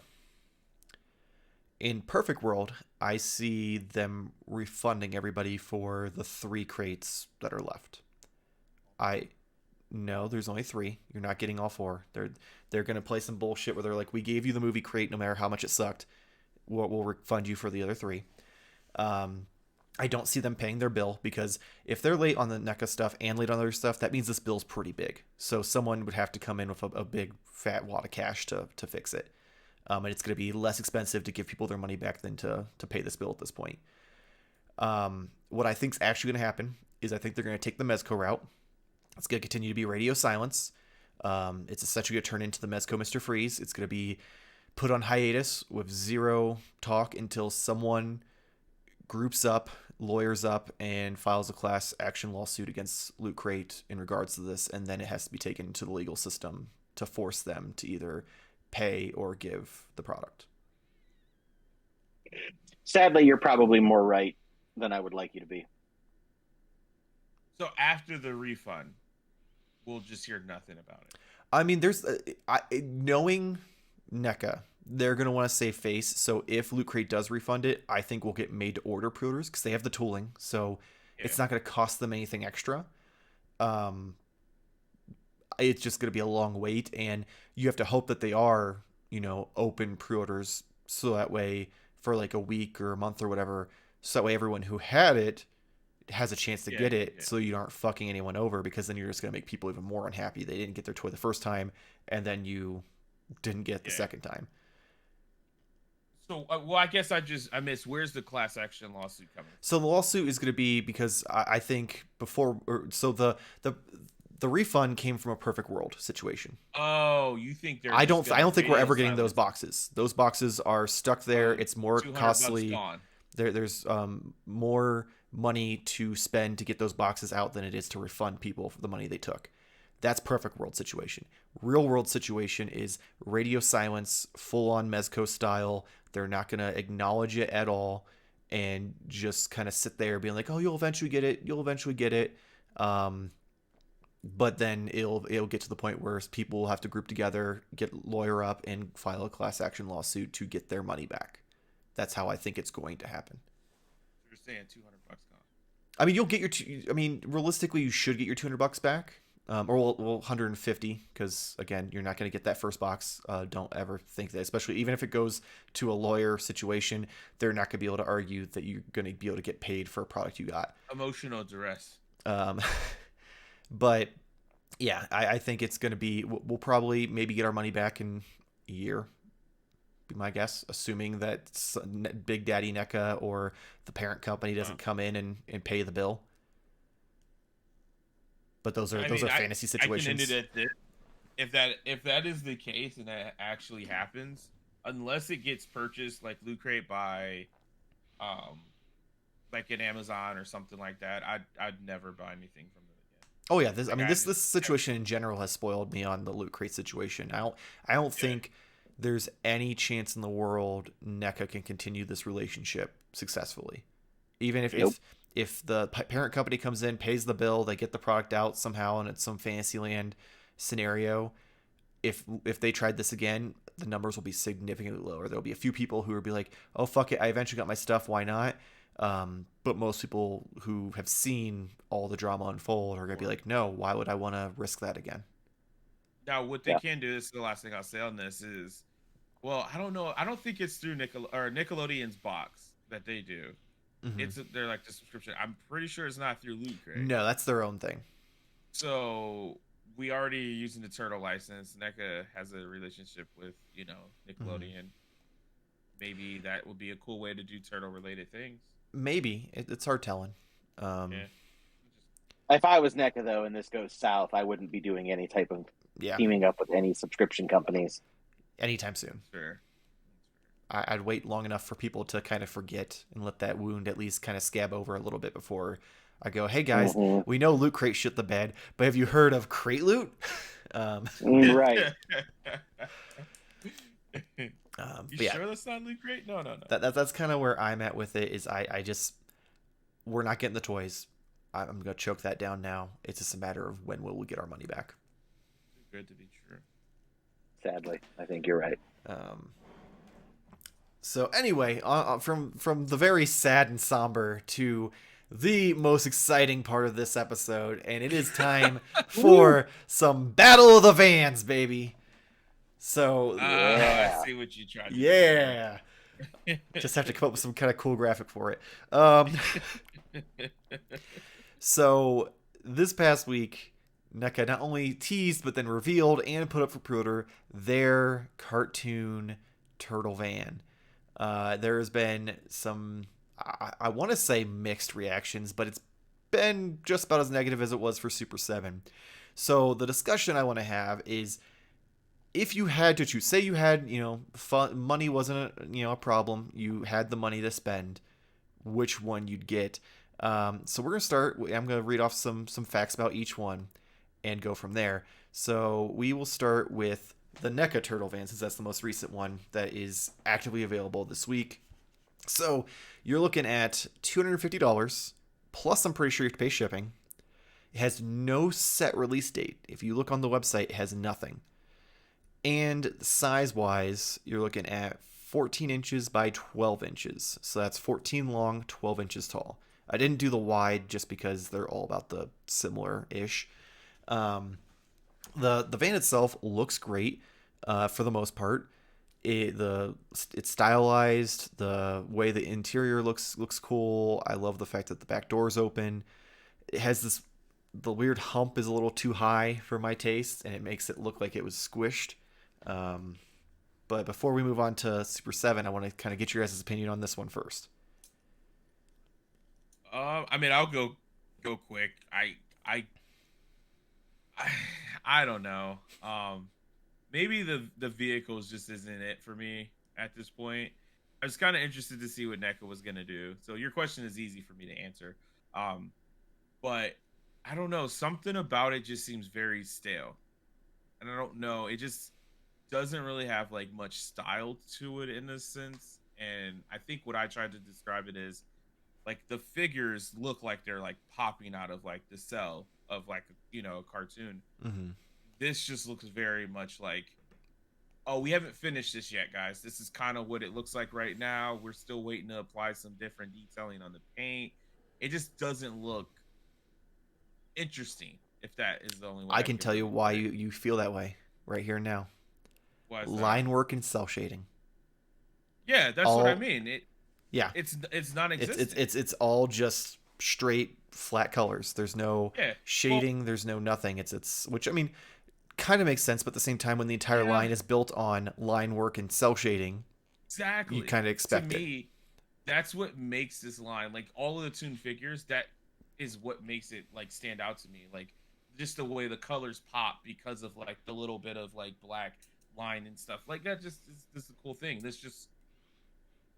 Speaker 1: In perfect world, I see them refunding everybody for the 3 crates that are left. No, there's only 3. You're not getting all 4. They're gonna play some bullshit where they're like, "We gave you the movie crate, no matter how much it sucked. We'll refund you for the other 3." I don't see them paying their bill because if they're late on the NECA stuff and late on other stuff, that means this bill's pretty big. So someone would have to come in with a big fat wad of cash to fix it. And it's going to be less expensive to give people their money back than to pay this bill at this point. What I think is actually going to happen is I think they're going to take the Mezco route. It's going to continue to be radio silence. It's essentially going to turn into the Mezco Mr. Freeze. It's going to be put on hiatus with zero talk until someone groups up, lawyers up, and files a class action lawsuit against Loot Crate in regards to this, and then it has to be taken to the legal system to force them to either pay or give the product.
Speaker 3: Sadly, you're probably more right than I would like you to be.
Speaker 2: So after the refund, we'll just hear nothing about it.
Speaker 1: I mean, knowing NECA, they're going to want to save face. So if Loot Crate does refund it, I think we'll get made to order pre-orders because they have the tooling. So it's not going to cost them anything extra. It's just going to be a long wait, and you have to hope that they are, open pre-orders so that way for like a week or a month or whatever, so that way everyone who had it has a chance to
Speaker 2: Yeah,
Speaker 1: get
Speaker 2: yeah,
Speaker 1: it,
Speaker 2: yeah.
Speaker 1: so you aren't fucking anyone over, because then you're just going to make people even more unhappy. They didn't get their toy the first time, and then you didn't get it the
Speaker 2: Yeah.
Speaker 1: second time.
Speaker 2: So, well, I guess I missed. Where's the class action lawsuit coming
Speaker 1: So the lawsuit is going to be because I think the refund came from a perfect world situation.
Speaker 2: from? Oh, you think they're just
Speaker 1: I
Speaker 2: gonna
Speaker 1: don't think we're
Speaker 2: video
Speaker 1: ever getting those
Speaker 2: silence?
Speaker 1: boxes. Those boxes are stuck there.
Speaker 2: So,
Speaker 1: It's more
Speaker 2: $200
Speaker 1: costly.
Speaker 2: gone.
Speaker 1: There's more money to spend to get those boxes out than it is to refund people for the money they took. That's perfect world situation. Real world situation is radio silence, full on Mezco style. They're not going to acknowledge it at all and just kind of sit there being like, oh, you'll eventually get it. You'll eventually get it. But then it'll get to the point where people will have to group together, get lawyer up, and file a class action lawsuit to get their money back. That's how I think it's going to happen.
Speaker 2: You're saying $200 gone.
Speaker 1: I mean, you'll get realistically, you should get your $200 back, or 150, because again, you're not going to get that first box. Don't ever think that, especially even if it goes to a lawyer situation, they're not going to be able to argue that you're going to be able to get paid for a product you got.
Speaker 2: Emotional duress.
Speaker 1: But yeah, I think it's going to be. We'll probably maybe get our money back in a year. Be my guess, assuming that Big Daddy NECA or the parent company doesn't come in and pay the bill. But those are fantasy situations.
Speaker 2: I can end it at this. If that is the case and that actually happens, unless it gets purchased like Loot Crate by, like an Amazon or something like that, I'd never buy anything from them again.
Speaker 1: Oh yeah, this situation in general has spoiled me on the Loot Crate situation. I don't think there's any chance in the world NECA can continue this relationship successfully. Even if the parent company comes in, pays the bill, they get the product out somehow, and it's some Fantasyland scenario. If they tried this again, the numbers will be significantly lower. There'll be a few people who will be like, "Oh fuck it, I eventually got my stuff. Why not?" But most people who have seen all the drama unfold are gonna be like, "No, why would I want to risk that again?"
Speaker 2: Now, what they can do, this is the last thing I'll say on this is, well, I don't know. I don't think it's through Nickelodeon's box that they do.
Speaker 1: Mm-hmm.
Speaker 2: They're like the subscription. I'm pretty sure it's not through Loot Crate.
Speaker 1: No, that's their own thing.
Speaker 2: So we already using the Turtle license. NECA has a relationship with Nickelodeon. Mm-hmm. Maybe that would be a cool way to do turtle related things.
Speaker 1: Maybe it's hard telling.
Speaker 2: Yeah.
Speaker 3: If I was NECA though, and this goes south, I wouldn't be doing any type of teaming up with any subscription companies
Speaker 1: anytime soon.
Speaker 2: Sure.
Speaker 1: I'd wait long enough for people to kind of forget and let that wound at least kind of scab over a little bit before I go, hey guys, we know Loot Crate shit the bed, but have you heard of Crate Loot?
Speaker 3: Right.
Speaker 2: Sure that's not Loot Crate? No.
Speaker 1: That's kind of where I'm at with it. Is I just, we're not getting the toys. I'm gonna choke that down now. It's just a matter of when will we get our money back.
Speaker 2: Good to be true.
Speaker 3: Sadly, I think you're right.
Speaker 1: So anyway, from the very sad and somber to the most exciting part of this episode, and it is time for some Battle of the Vans, baby. So
Speaker 2: I see what you tried to do.
Speaker 1: Yeah. Just have to come up with some kind of cool graphic for it. So this past week, NECA not only teased but then revealed and put up for pre-order their cartoon turtle van. There has been some, I want to say mixed reactions, but it's been just about as negative as it was for Super7. So the discussion I want to have is, if you had to choose, say you had, money wasn't a problem, you had the money to spend, which one you'd get. So we're gonna start. I'm gonna read off some facts about each one, and go from there. So we will start with the NECA Turtle Van, since that's the most recent one that is actively available this week. So you're looking at $250 plus. I'm pretty sure you have to pay shipping. It has no set release date. If you look on the website, it has nothing. And size-wise, you're looking at 14 inches by 12 inches. So that's 14 long, 12 inches tall. I didn't do the wide just because they're all about the similar-ish. The van itself looks great for the most part. It's stylized. The way the interior looks cool. I love the fact that the back door's open. It has the weird hump is a little too high for my taste, and it makes it look like it was squished. But before we move on to Super 7, I want to kind of get your guys' opinion on this one first.
Speaker 2: I mean, I'll go quick. I I don't know. Maybe the vehicles just isn't it for me at this point. I was kind of interested to see what NECA was gonna do. So your question is easy for me to answer. But I don't know. Something about it just seems very stale, and I don't know. It just doesn't really have like much style to it in this sense. And I think what I tried to describe it is like the figures look like they're like popping out of like the cell of like a cartoon.
Speaker 1: Mm-hmm.
Speaker 2: This just looks very much like, oh, we haven't finished this yet, guys. This is kind of what it looks like right now. We're still waiting to apply some different detailing on the paint. It just doesn't look interesting, if that is the only way
Speaker 1: I can tell you why you feel that way right here and now. Line work and cell shading.
Speaker 2: Yeah, that's what I mean. It's non-existent.
Speaker 1: It's all just straight flat colors. There's no shading. There's no nothing. It's which I mean, kind of makes sense, but at the same time, when the entire line is built on line work and cell shading,
Speaker 2: exactly,
Speaker 1: you kind of expect
Speaker 2: to me, that's what makes this line, like all of the Toon figures, that is what makes it like stand out to me. Like just the way the colors pop because of like the little bit of like black line and stuff like that. Just is a cool thing. This just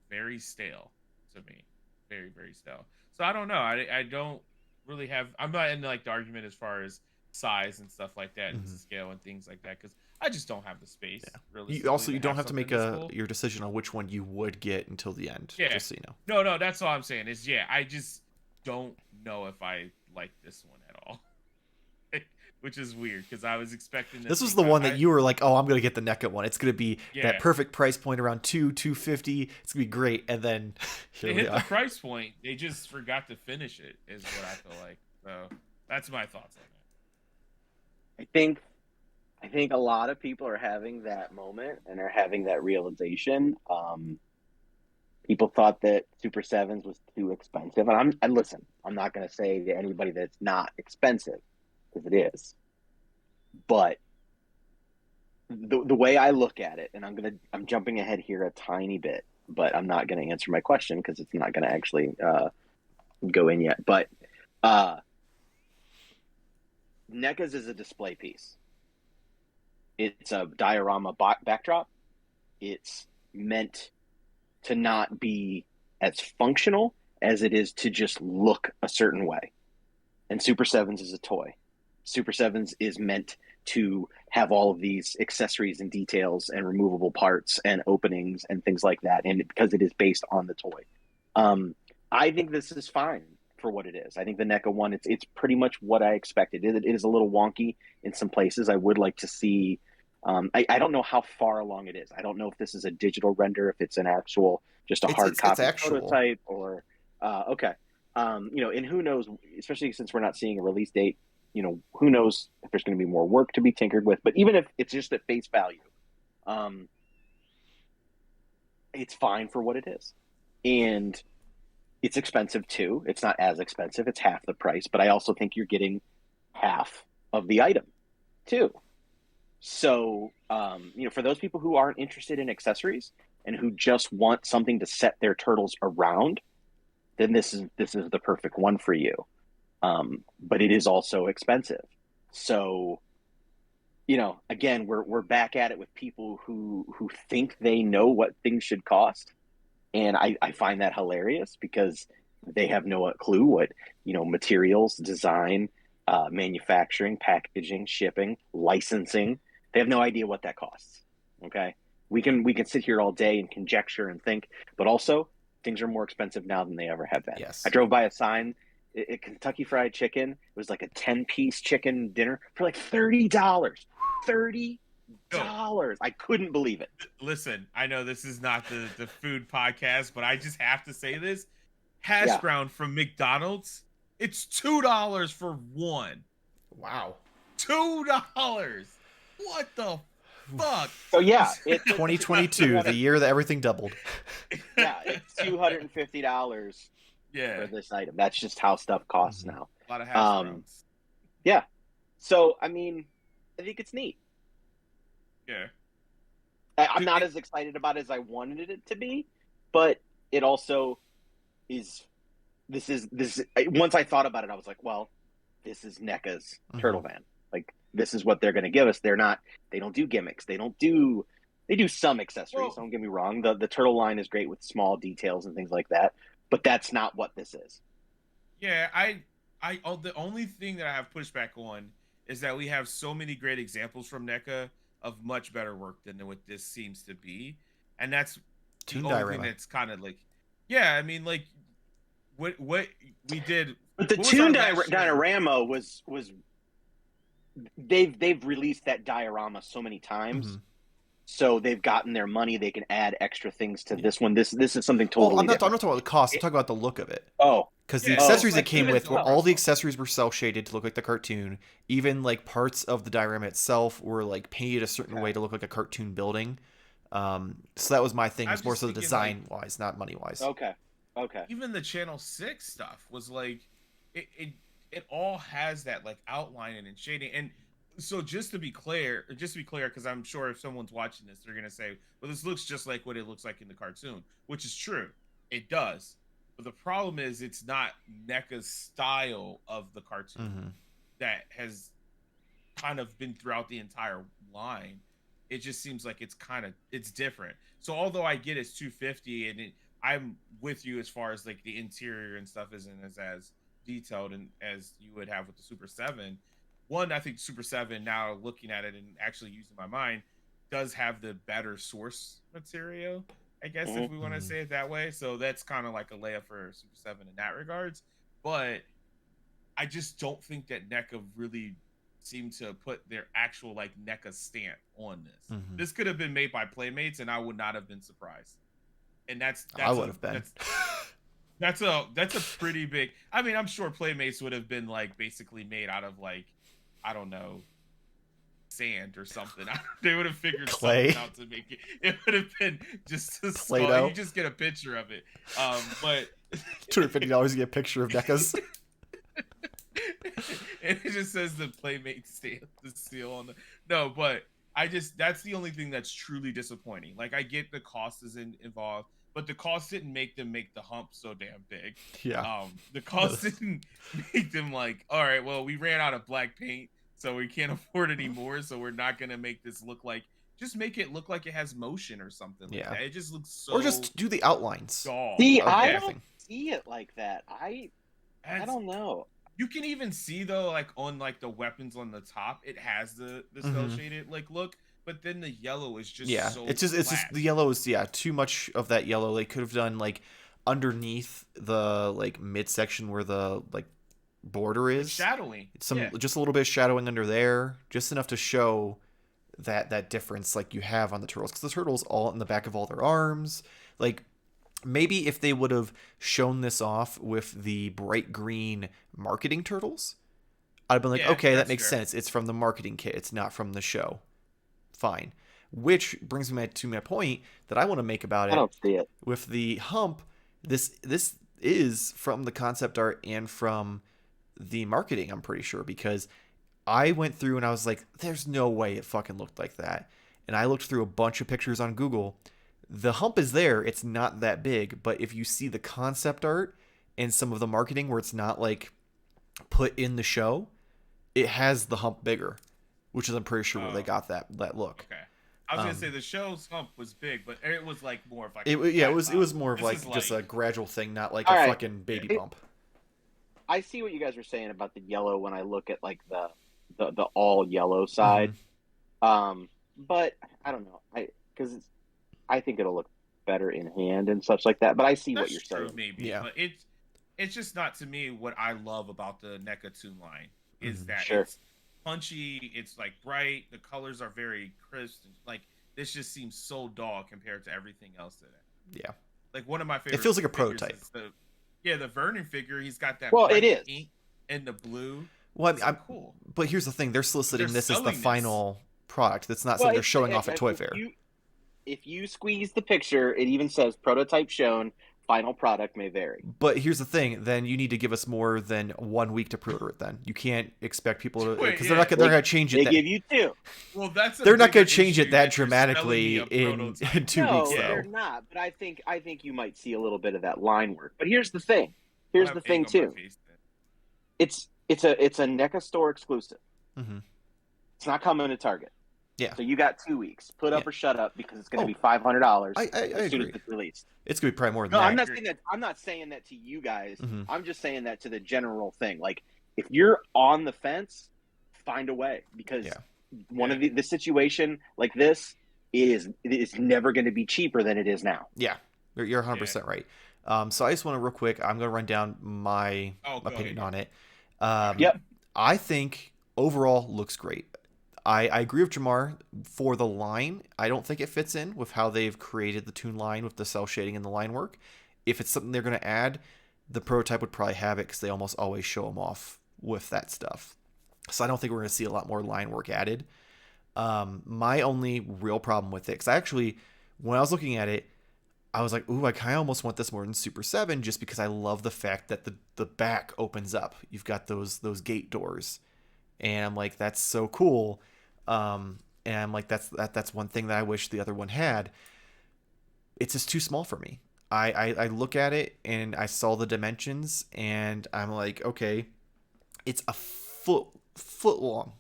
Speaker 2: very stale to me, very very stale. So I don't know. I don't really have. I'm not in like the argument as far as size and stuff like that, and scale and things like that, because I just don't have the space. Really,
Speaker 1: you don't have to make your decision on which one you would get until the end.
Speaker 2: Yeah.
Speaker 1: Just so you know.
Speaker 2: No, that's all I'm saying is I just don't know if I like this one at all. Which is weird because I was expecting
Speaker 1: this was the one that you were like, oh, I'm gonna get the NECA one. It's gonna be that perfect price point around $250. It's gonna be great. And then
Speaker 2: they hit the price point. They just forgot to finish it, is what I feel like. So that's my thoughts on
Speaker 3: it. I think a lot of people are having that moment and are having that realization. People thought that Super 7s was too expensive, and listen, I'm not gonna say to anybody that it's not expensive, because it is. But the way I look at it, and I'm jumping ahead here a tiny bit, but I'm not going to answer my question because it's not going to actually go in yet. But NECA's is a display piece. It's a diorama backdrop. It's meant to not be as functional as it is to just look a certain way. And Super 7s is a toy. Super 7s is meant to have all of these accessories and details and removable parts and openings and things like that, and because it is based on the toy. I think this is fine for what it is. I think the NECA one, it's pretty much what I expected. It is a little wonky in some places. I would like to see. I don't know how far along it is. I don't know if this is a digital render, if it's an actual, just a hard copy prototype, or okay. And who knows, especially since we're not seeing a release date, who knows if there's going to be more work to be tinkered with. But even if it's just at face value, it's fine for what it is. And it's expensive too. It's not as expensive. It's half the price. But I also think you're getting half of the item too. So, for those people who aren't interested in accessories and who just want something to set their turtles around, then this is the perfect one for you. But it is also expensive. So, again, we're back at it with people who think they know what things should cost. And I find that hilarious because they have no clue what, materials, design, manufacturing, packaging, shipping, licensing. They have no idea what that costs. Okay. We can sit here all day and conjecture and think, but also things are more expensive now than they ever have been.
Speaker 1: Yes.
Speaker 3: I drove by a sign at Kentucky Fried Chicken. It was like a 10-piece chicken dinner for like $30. $30. I couldn't believe it.
Speaker 2: Listen, I know this is not the food podcast, but I just have to say this. Hash brown from McDonald's, it's $2 for one.
Speaker 1: Wow.
Speaker 2: $2. What the fuck.
Speaker 3: So yeah, it's
Speaker 1: 2022, the year that everything doubled.
Speaker 3: yeah, it's $250
Speaker 2: Yeah,
Speaker 3: for this item. That's just how stuff costs
Speaker 1: Mhm.
Speaker 3: now.
Speaker 2: a lot of hash browns.
Speaker 3: Yeah. So I mean, I think it's neat.
Speaker 2: Yeah.
Speaker 3: I'm not as excited about it as I wanted it to be, but it also is. This is once I thought about it, I was like, well, this is NECA's Turtle Van. Like, this is what they're going to give us. They don't do gimmicks. They do some accessories.
Speaker 2: Well,
Speaker 3: don't get me wrong. The turtle line is great with small details and things like that, but that's not what this is.
Speaker 2: yeah, the only thing that I have pushback on is that we have so many great examples from NECA of much better work than what this seems to be, and that's
Speaker 1: Toon
Speaker 2: the only thing
Speaker 1: diorama.
Speaker 2: that's kind of like, yeah, I mean, like what we did.
Speaker 3: But the
Speaker 2: what was our
Speaker 3: Toon
Speaker 2: last year?
Speaker 3: diorama was they've released that diorama so many times.
Speaker 1: Mhm.
Speaker 3: So they've gotten their money. They can add extra things to this one. This is something totally
Speaker 1: Well, I'm not
Speaker 3: different.
Speaker 1: talking about the cost. I'm talking about the look of it.
Speaker 3: Oh,
Speaker 1: Because the
Speaker 2: Yeah,
Speaker 1: accessories
Speaker 2: like,
Speaker 1: it came
Speaker 2: even
Speaker 1: with were
Speaker 2: so-
Speaker 1: all the accessories were cel shaded to look like the cartoon. Even like parts of the diorama itself were like painted a certain way to look like a cartoon building. So that was my thing.
Speaker 2: I'm
Speaker 1: Was more
Speaker 2: just
Speaker 1: so the
Speaker 2: thinking,
Speaker 1: design wise, not money wise.
Speaker 3: okay.
Speaker 2: Even the Channel 6 stuff was like it all has that like outlining and shading. And so just to be clear, because I'm sure if someone's watching this, they're gonna say, well, this looks just like what it looks like in the cartoon, which is true. It does. But the problem is it's not NECA's style of the cartoon that has kind of been throughout the entire line. It just seems like it's different. So although I get it's 250 and I'm with you as far as like the interior and stuff isn't as detailed and as you would have with the Super 7. One, I think Super 7, now looking at it and actually using my mind, does have the better source material, I guess, if we want to say it that way. So that's kind of like a layup for Super 7 in that regards. But I just don't think that NECA really seemed to put their actual like NECA stamp on this. This could have been made by Playmates and I would not have been surprised. And that's
Speaker 1: I would have been.
Speaker 2: That's a pretty big. I mean, I'm sure Playmates would have been like basically made out of like, I don't know, sand or something. They would have figured
Speaker 1: Clay.
Speaker 2: something out to make it. It would have been just a
Speaker 1: Play-Doh.
Speaker 2: skull. You just get a picture of it. But
Speaker 1: $250 to get a picture of NECA's.
Speaker 2: and it just says the Playmate stamp, the seal on the. No, but that's the only thing that's truly disappointing. Like I get the cost is involved, but the cost didn't make them make the hump so damn big.
Speaker 1: Yeah.
Speaker 2: The cost didn't make them like, all right, well, we ran out of black paint, so we can't afford any more, so we're not gonna make this look like. Just make it look like it has motion or something. Like that. It just looks so.
Speaker 1: Or just do the outlines.
Speaker 2: Dull.
Speaker 3: See,
Speaker 1: of
Speaker 3: I
Speaker 1: everything.
Speaker 3: don't see it like that. I don't know.
Speaker 2: You can even see though, like on like the weapons on the top, it has the cel shaded like look, but then the yellow is just so
Speaker 1: it's just
Speaker 2: flat.
Speaker 1: the yellow is too much of that yellow. They could have done like underneath the like midsection where the like border is
Speaker 2: shadowing.
Speaker 1: Just a little bit of shadowing under there, just enough to show that difference like you have on the turtles, because the turtles all in the back of all their arms. Like maybe if they would have shown this off with the bright green marketing turtles, I'd have been like, okay, that makes sense. It's from the marketing kit. It's not from the show. Fine. Which brings me to my point that I want to make about it.
Speaker 3: I don't see it.
Speaker 1: With the hump, this is from the concept art and from the marketing, I'm pretty sure, because I went through and I was like, there's no way it fucking looked like that. And I looked through a bunch of pictures on Google. The hump is there. It's not that big. But if you see the concept art and some of the marketing where it's not like put in the show, it has the hump bigger, which is I'm pretty sure where they got that look.
Speaker 2: Okay. I was gonna say the show's hump was big, but it was like more of like
Speaker 1: it was more of like just a gradual thing, not like a fucking baby bump.
Speaker 3: I see what you guys are saying about the yellow when I look at like the all yellow side. But I don't know. Because I think it'll look better in hand and such like that. But I see what you're saying.
Speaker 2: Maybe, but it's just not to me what I love about the NECA Toon line is that it's punchy, it's like bright, the colors are very crisp. Like this just seems so dull compared to everything else in it.
Speaker 1: Yeah,
Speaker 2: like one of my favorite.
Speaker 1: It feels like a prototype.
Speaker 2: The Vernon figure, he's got that.
Speaker 3: Well, it is
Speaker 2: pink and the blue.
Speaker 1: Well, I'm
Speaker 2: cool.
Speaker 1: But here's the thing: they're soliciting this as the final product. That's not something they're showing off at Toy Fair.
Speaker 3: If you squeeze the picture, it even says prototype shown, final product may vary.
Speaker 1: But here's the thing: then you need to give us more than 1 week to pre-order it. Then you can't expect people to, because they're not going to change it.
Speaker 3: They give you 2.
Speaker 2: Well,
Speaker 1: they're not going to change it that dramatically in 2 weeks.
Speaker 3: No, they're not. But I think you might see a little bit of that line work. But here's the thing. Here's the thing too. It's a NECA store exclusive.
Speaker 1: Mm-hmm.
Speaker 3: It's not coming to Target.
Speaker 1: Yeah.
Speaker 3: So you got 2 weeks. Put up or shut up, because it's going to be $500 as soon as it's released.
Speaker 1: It's going to be probably more than
Speaker 3: that.
Speaker 1: I'm
Speaker 3: not saying that to you guys.
Speaker 1: Mm-hmm.
Speaker 3: I'm just saying that to the general thing. Like, if you're on the fence, find a way, because one of the situation like this it is never going to be cheaper than it is now.
Speaker 1: Yeah, you're 100% right. So I just want to real quick. I'm going to run down my opinion on it. I think overall looks great. I agree with Jarmar for the line. I don't think it fits in with how they've created the toon line with the cell shading and the line work. If it's something they're going to add, the prototype would probably have it, because they almost always show them off with that stuff. So I don't think we're going to see a lot more line work added. My only real problem with it, because when I was looking at it, I was like, ooh, I kind of almost want this more than Super 7, just because I love the fact that the back opens up. You've got those gate doors. And I'm like, that's so cool. And I'm like, that's one thing that I wish the other one had. It's just too small for me. I look at it and I saw the dimensions and I'm like, okay, it's a foot long.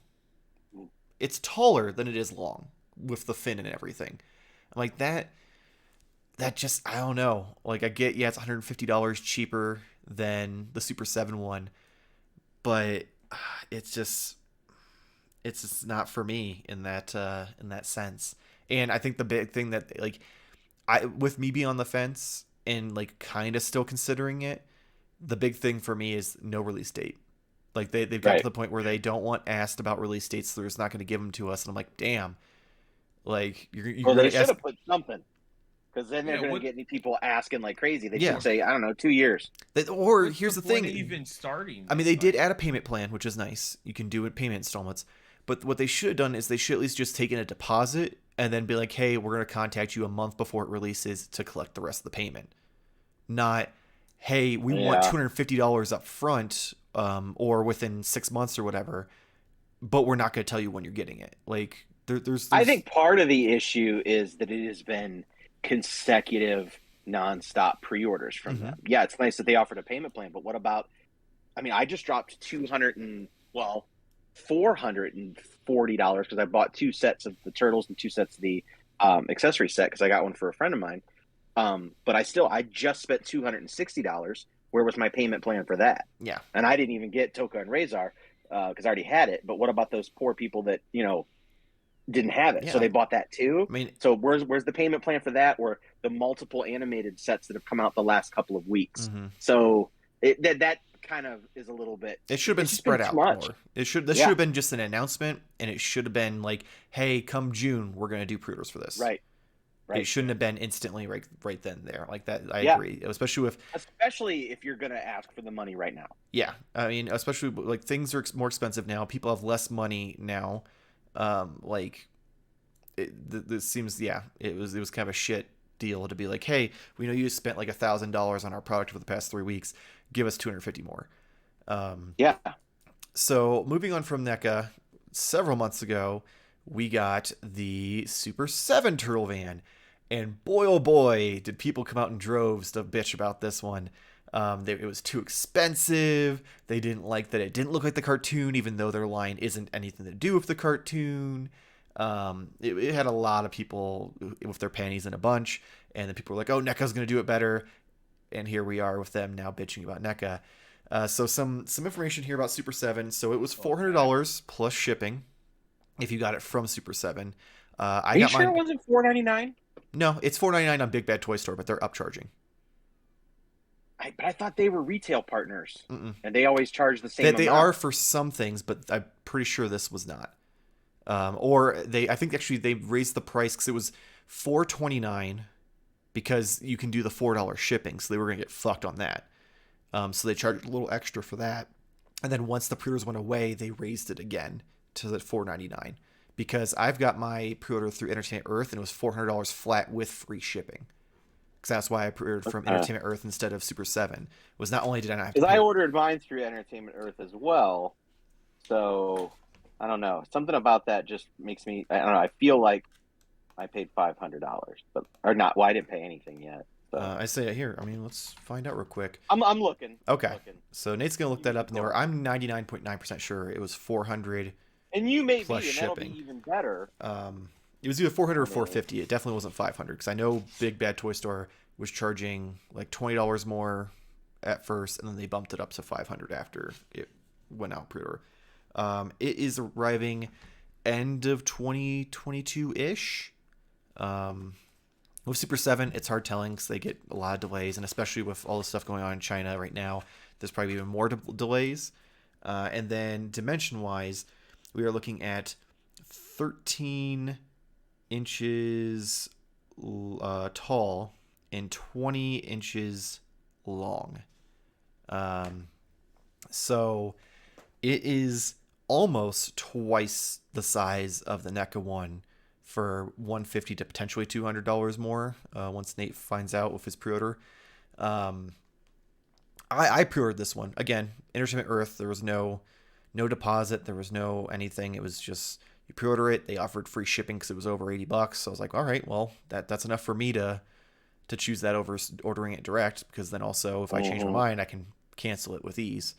Speaker 1: It's taller than it is long with the fin and everything. I'm like, that just, I don't know. Like, I get, it's $150 cheaper than the Super 7 one, but it's just not for me in that sense. And I think the big thing that, like, with me being on the fence and like kind of still considering it, the big thing for me is no release date. Like, they've got to the point where they don't want asked about release dates, so they're just not going to give them to us. And I'm like, damn, like
Speaker 3: they should have put something, because then they're going to get people asking like crazy. They should say, I don't know, 2 years.
Speaker 1: Here's the thing,
Speaker 2: even starting.
Speaker 1: I mean, they did add a payment plan, which is nice. You can do it payment installments. But what they should have done is they should at least just taken a deposit and then be like, hey, we're going to contact you a month before it releases to collect the rest of the payment. Not, hey, we want $250 up front, or within 6 months or whatever, but we're not going to tell you when you're getting it. Like, there's
Speaker 3: I think part of the issue is that it has been consecutive, nonstop pre-orders from them. Yeah, it's nice that they offered a payment plan, but what about, I mean, I just dropped $440 because I bought 2 sets of the turtles and 2 sets of the accessory set, because I got one for a friend of mine. But I just spent $260. Where was my payment plan for that?
Speaker 1: Yeah.
Speaker 3: And I didn't even get Toka and Razor because I already had it. But what about those poor people that, didn't have it? Yeah. So they bought that too.
Speaker 1: I mean,
Speaker 3: so where's the payment plan for that, or the multiple animated sets that have come out the last couple of weeks? So that kind of is a little bit.
Speaker 1: It should have been spread out more. This should have been just an announcement, and it should have been like, hey, come June, we're going to do pre-orders for this.
Speaker 3: Right.
Speaker 1: It shouldn't have been instantly right then there like that. I agree, especially
Speaker 3: if you're going to ask for the money right now.
Speaker 1: Yeah, I mean, especially like things are more expensive now. People have less money now. This seems it was kind of a shit deal to be like, hey, we know you spent like $1,000 on our product for the past 3 weeks. Give us $250 more. So moving on from NECA, several months ago, we got the Super 7 turtle van. And boy, oh boy, did people come out in droves to bitch about this one. It was too expensive. They didn't like that it didn't look like the cartoon, even though their line isn't anything to do with the cartoon. It had a lot of people with their panties in a bunch. And then people were like, oh, NECA's going to do it better. And here we are with them now bitching about NECA. So some information here about Super 7. So it was $400 plus shipping if you got it from Super 7.
Speaker 3: Are you sure it wasn't $4.99?
Speaker 1: No, it's $4.99 on Big Bad Toy Store, but they're upcharging.
Speaker 3: But I thought they were retail partners, and they always charge the same amount.
Speaker 1: They are for some things, but I'm pretty sure this was not. I think actually they raised the price because it was $4.29 because you can do the $4 shipping, so they were going to get fucked on that. So they charged a little extra for that. And then once the pre-orders went away, they raised it again to the $4.99. because I've got my pre-order through Entertainment Earth and it was $400 flat with free shipping. Because that's why I pre-ordered from Entertainment Earth instead of Super 7. Was not only did I not have to
Speaker 3: Because
Speaker 1: pay...
Speaker 3: I ordered mine through Entertainment Earth as well. So I don't know. Something about that just makes me. I don't know. I feel like I paid $500, but or not. Well, I didn't pay anything yet. So.
Speaker 1: I say it here. I mean, let's find out real quick.
Speaker 3: I'm looking.
Speaker 1: Okay.
Speaker 3: I'm looking.
Speaker 1: So Nate's gonna look that up in the order. I'm 99.9% sure it was 400.
Speaker 3: And you may
Speaker 1: plus
Speaker 3: be, and
Speaker 1: shipping.
Speaker 3: that'll be even better.
Speaker 1: It was either 400 or 450. It definitely wasn't 500 because I know Big Bad Toy Store was charging like $20 more at first, and then they bumped it up to 500 after it went out pre-order. It is arriving end of 2022 ish. With Super 7, it's hard telling because they get a lot of delays, and especially with all the stuff going on in China right now, there's probably even more delays. And then dimension-wise, we are looking at 13 inches tall and 20 inches long. So it is almost twice the size of the NECA one for $150 to potentially $200 more once Nate finds out with his pre-order. I pre-ordered this one. Again, Entertainment Earth, there was no deposit, there was no anything. It was just you pre-order it, they offered free shipping because it was over $80. So I was like, all right, well, that's enough for me to choose that over ordering it direct, because then also if I change my mind, I can cancel it with ease.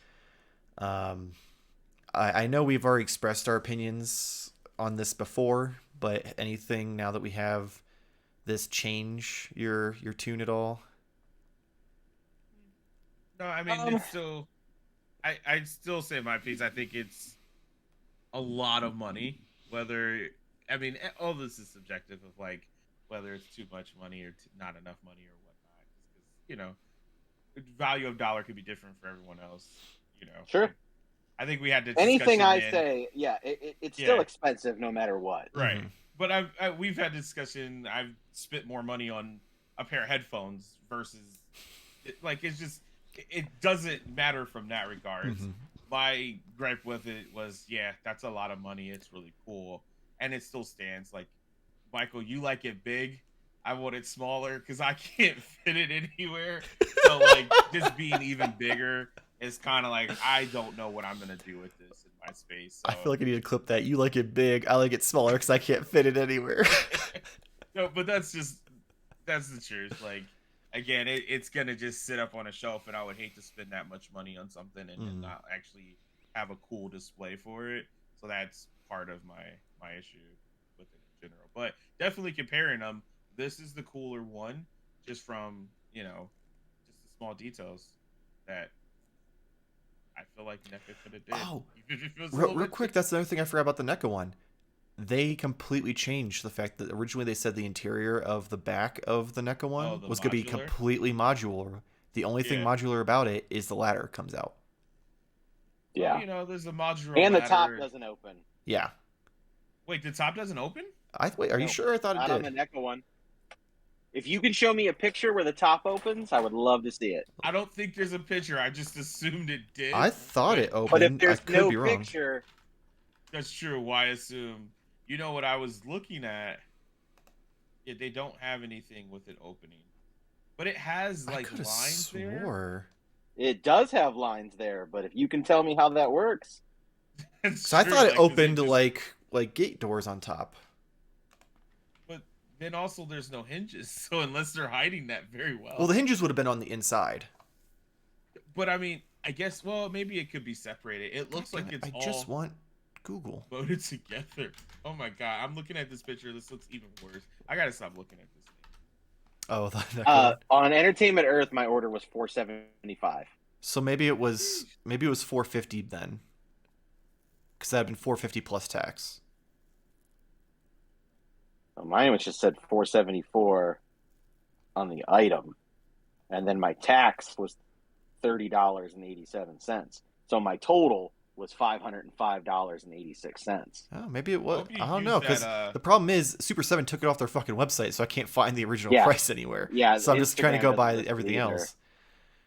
Speaker 1: I know we've already expressed our opinions on this before, but anything now that we have this change your tune at all?
Speaker 2: No, I mean it's still. I still say my piece. I think it's a lot of money. Whether I mean all this is subjective of like whether it's too much money or not enough money or whatnot. Because the value of dollar could be different for everyone else.
Speaker 3: Sure.
Speaker 2: I think we had to
Speaker 3: anything I say. Yeah, it's still expensive no matter what.
Speaker 2: Right. Mm-hmm. But we've had discussion. I've spent more money on a pair of headphones versus it's just it doesn't matter from that regards. Mm-hmm. My gripe with it was, that's a lot of money. It's really cool, and it still stands. Like, Michael, you like it big. I want it smaller because I can't fit it anywhere. So, just being even bigger is kind of like, I don't know what I'm going to do with this in my space. So.
Speaker 1: I feel like I need to clip that. You like it big. I like it smaller because I can't fit it anywhere.
Speaker 2: No, but that's the truth. Like, again, it's going to just sit up on a shelf, and I would hate to spend that much money on something and not actually have a cool display for it. So that's part of my issue with it in general. But definitely comparing them, this is the cooler one, just from, just the small details that I feel like NECA could have did.
Speaker 1: Oh, real quick, that's another thing I forgot about the NECA one. They completely changed the fact that originally they said the interior of the back of the NECA one was going to be completely modular. The only thing modular about it is the ladder comes out.
Speaker 3: Yeah.
Speaker 2: Well, there's a modular
Speaker 3: and
Speaker 2: ladder.
Speaker 3: The top doesn't open.
Speaker 1: Yeah.
Speaker 2: Wait, the top doesn't open?
Speaker 1: Wait, are you sure? I thought it did.
Speaker 3: Not on the NECA one. If you can show me a picture where the top opens, I would love to see it.
Speaker 2: I don't think there's a picture. I just assumed it did.
Speaker 1: I thought it opened.
Speaker 3: But if there's no
Speaker 1: be
Speaker 3: picture...
Speaker 2: That's true. Why assume? You know what I was looking at? Yeah, they don't have anything with it opening. But it has, lines there.
Speaker 3: It does have lines there, but if you can tell me how that works...
Speaker 1: So I thought it opened like gate doors on top.
Speaker 2: Then also there's no hinges, so unless they're hiding that very well.
Speaker 1: Well, the hinges would have been on the inside.
Speaker 2: But I mean, I guess, maybe it could be separated. It looks like it's all...
Speaker 1: I just want Google.
Speaker 2: Loaded together. Oh my god, I'm looking at this picture. This looks even worse. I gotta stop looking at this thing.
Speaker 1: Oh,
Speaker 3: on Entertainment Earth, my order was $475.
Speaker 1: So maybe it was $450 then. Because that'd been $450 plus tax.
Speaker 3: Mine was just said $474 on the item, and then my tax was $30.87. So my total was $505.86.
Speaker 1: Oh, maybe it was. I don't know, because the problem is Super 7 took it off their fucking website, so I can't find the original price anywhere.
Speaker 3: Yeah,
Speaker 1: so I'm just trying to go by everything else.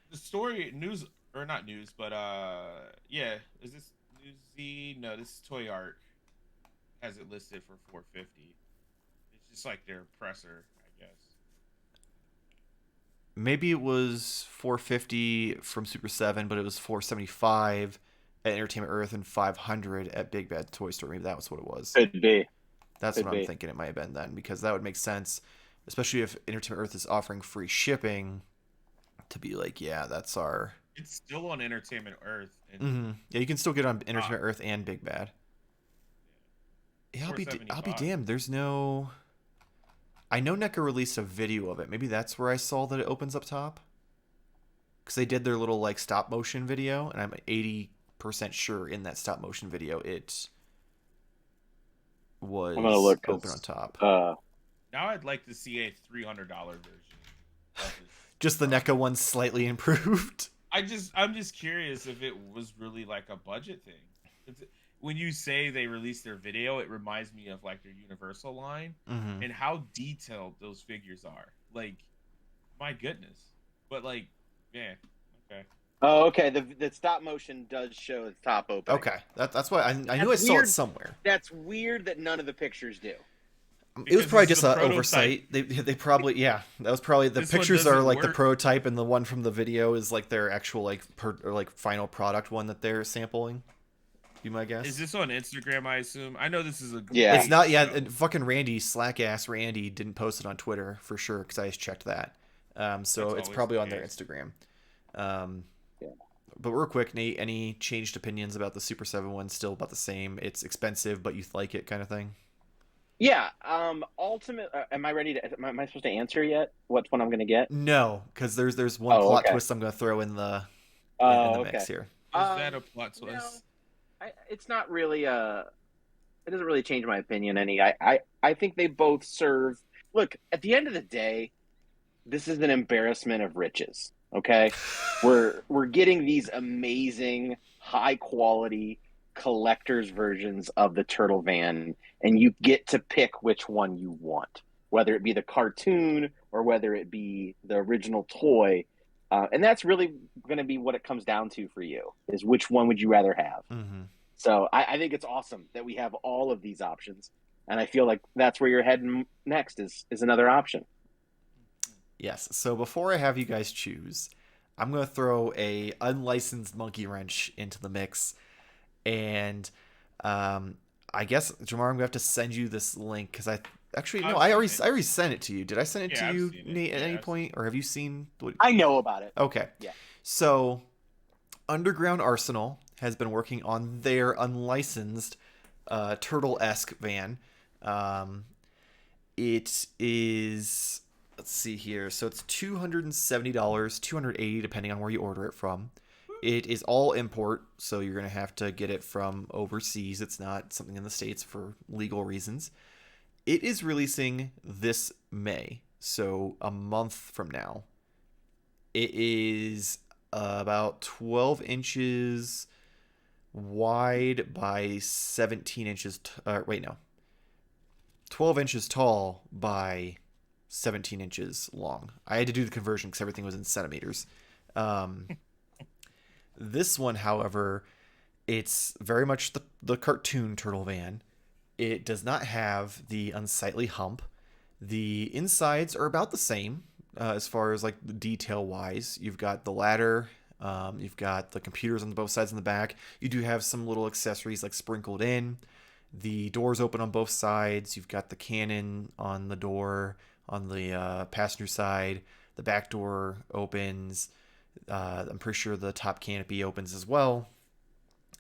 Speaker 2: The story news or not news, but is this Newsy? No, this is Toy Art. has it listed for 450. It's just like their presser, I guess.
Speaker 1: Maybe it was 450 from Super 7, but it was 475 at Entertainment Earth and 500 at Big Bad Toy Store. Maybe that was what it was.
Speaker 3: Could be.
Speaker 1: That's
Speaker 3: Could
Speaker 1: what I'm
Speaker 3: be.
Speaker 1: thinking it might have been then, because that would make sense, especially if Entertainment Earth is offering free shipping, to be like, yeah, that's our.
Speaker 2: It's still on Entertainment Earth, and
Speaker 1: Yeah, you can still get on Entertainment Earth and Big Bad. Yeah, I'll be
Speaker 2: 475.
Speaker 1: damned. There's no. I know NECA released a video of it. Maybe that's where I saw that it opens up top. Because they did their little like stop motion video, and I'm 80% sure in that stop motion video it was
Speaker 3: I'm gonna look
Speaker 1: open on top.
Speaker 2: Now I'd like to see a $300 version. Of this.
Speaker 1: Just the NECA one slightly improved.
Speaker 2: I'm just curious if it was really like a budget thing. When you say they released their video, it reminds me of like their Universal line and how detailed those figures are. Like, my goodness. But like, yeah, okay.
Speaker 3: Oh, okay. The stop motion does show the top open.
Speaker 1: Okay, that's why I knew I saw it somewhere.
Speaker 3: That's weird that none of the pictures do.
Speaker 1: It was probably just an oversight. They probably that was probably the pictures are like the prototype, and the one from the video is like their actual like final product one that they're sampling. Be my guess.
Speaker 2: Is this on Instagram? I assume. I know this is a.
Speaker 3: Yeah.
Speaker 1: It's not. Yeah, fucking Randy, slack ass Randy, didn't post it on Twitter for sure because I just checked that. So it's probably on their Instagram. But real quick, Nate, any changed opinions about the Super 7 one? Still about the same. It's expensive, but you like it, kind of thing.
Speaker 3: Yeah. Ultimate. Am I ready to? Am I supposed to answer yet? What one I'm going to get?
Speaker 1: No, because there's one plot twist I'm going to throw in the mix here.
Speaker 2: Is that a plot twist?
Speaker 3: No, it's not really. It doesn't really change my opinion any. I think they both serve. Look, at the end of the day, this is an embarrassment of riches. Okay, we're getting these amazing, high quality collector's versions of the Turtle Van, and you get to pick which one you want, whether it be the cartoon or whether it be the original toy. And that's really going to be what it comes down to for you, is which one would you rather have?
Speaker 1: Mm-hmm.
Speaker 3: So I think it's awesome that we have all of these options. And I feel like that's where you're heading next is another option.
Speaker 1: Yes. So before I have you guys choose, I'm going to throw a unlicensed monkey wrench into the mix. And I guess, Jarmar, I'm going to have to send you this link because I already sent it to you. Did I send it to you, Nate, at any point? Or have you seen?
Speaker 3: I know about it.
Speaker 1: Okay.
Speaker 3: Yeah.
Speaker 1: So Underground Arsenal has been working on their unlicensed turtle-esque van. It is, let's see here. So it's $270, $280 depending on where you order it from. It is all import, so you're going to have to get it from overseas. It's not something in the States for legal reasons. It is releasing this May, so a month from now. It is about 12 inches wide by 17 inches. 12 inches tall by 17 inches long. I had to do the conversion because everything was in centimeters. This one, however, it's very much the cartoon turtle van. It does not have the unsightly hump. The insides are about the same as far as like the detail wise. You've got the ladder. You've got the computers on both sides and the back. You do have some little accessories like sprinkled in. The doors open on both sides. You've got the cannon on the door on the passenger side. The back door opens. I'm pretty sure the top canopy opens as well.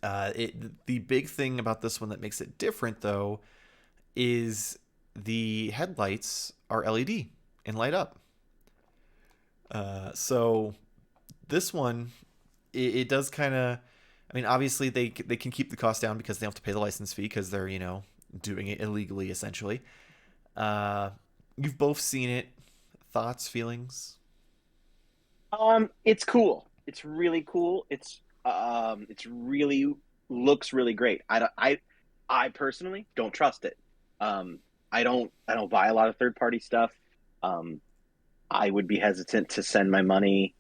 Speaker 1: The big thing about this one that makes it different, though, is the headlights are LED and light up. So this one, it does kind of... I mean, obviously, they can keep the cost down because they don't have to pay the license fee because they're, doing it illegally, essentially. You've both seen it. Thoughts, feelings?
Speaker 3: It's cool. It's really cool. It's really looks really great. I personally don't trust it. I don't buy a lot of third party stuff. I would be hesitant to send my money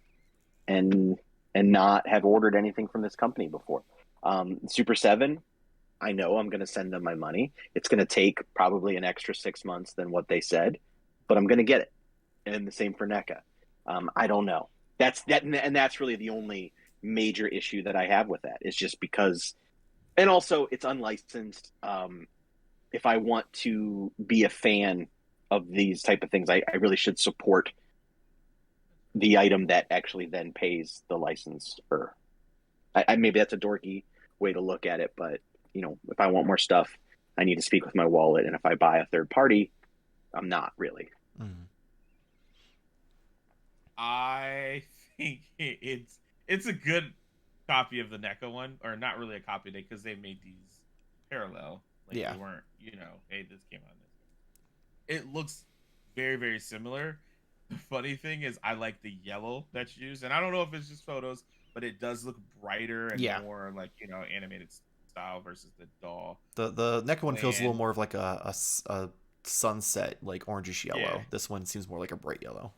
Speaker 3: and not have ordered anything from this company before. Super 7, I know I'm going to send them my money. It's going to take probably an extra 6 months than what they said, but I'm going to get it. And the same for NECA. I don't know. And that's really the only major issue that I have with that is just because, and also it's unlicensed. If I want to be a fan of these type of things, I really should support the item that actually then pays the licensor. Maybe that's a dorky way to look at it, but if I want more stuff, I need to speak with my wallet, and if I buy a third party, I'm not really.
Speaker 1: Mm.
Speaker 2: I think it's a good copy of the NECA one, or not really a copy because they made these parallel. Like
Speaker 1: Yeah.
Speaker 2: they weren't, hey, this came out. It looks very, very similar. The funny thing is, I like the yellow that's used, and I don't know if it's just photos, but it does look brighter and more like animated style versus the doll.
Speaker 1: The NECA one feels a little more of like a sunset, like orangish yellow.
Speaker 2: Yeah.
Speaker 1: This one seems more like a bright yellow.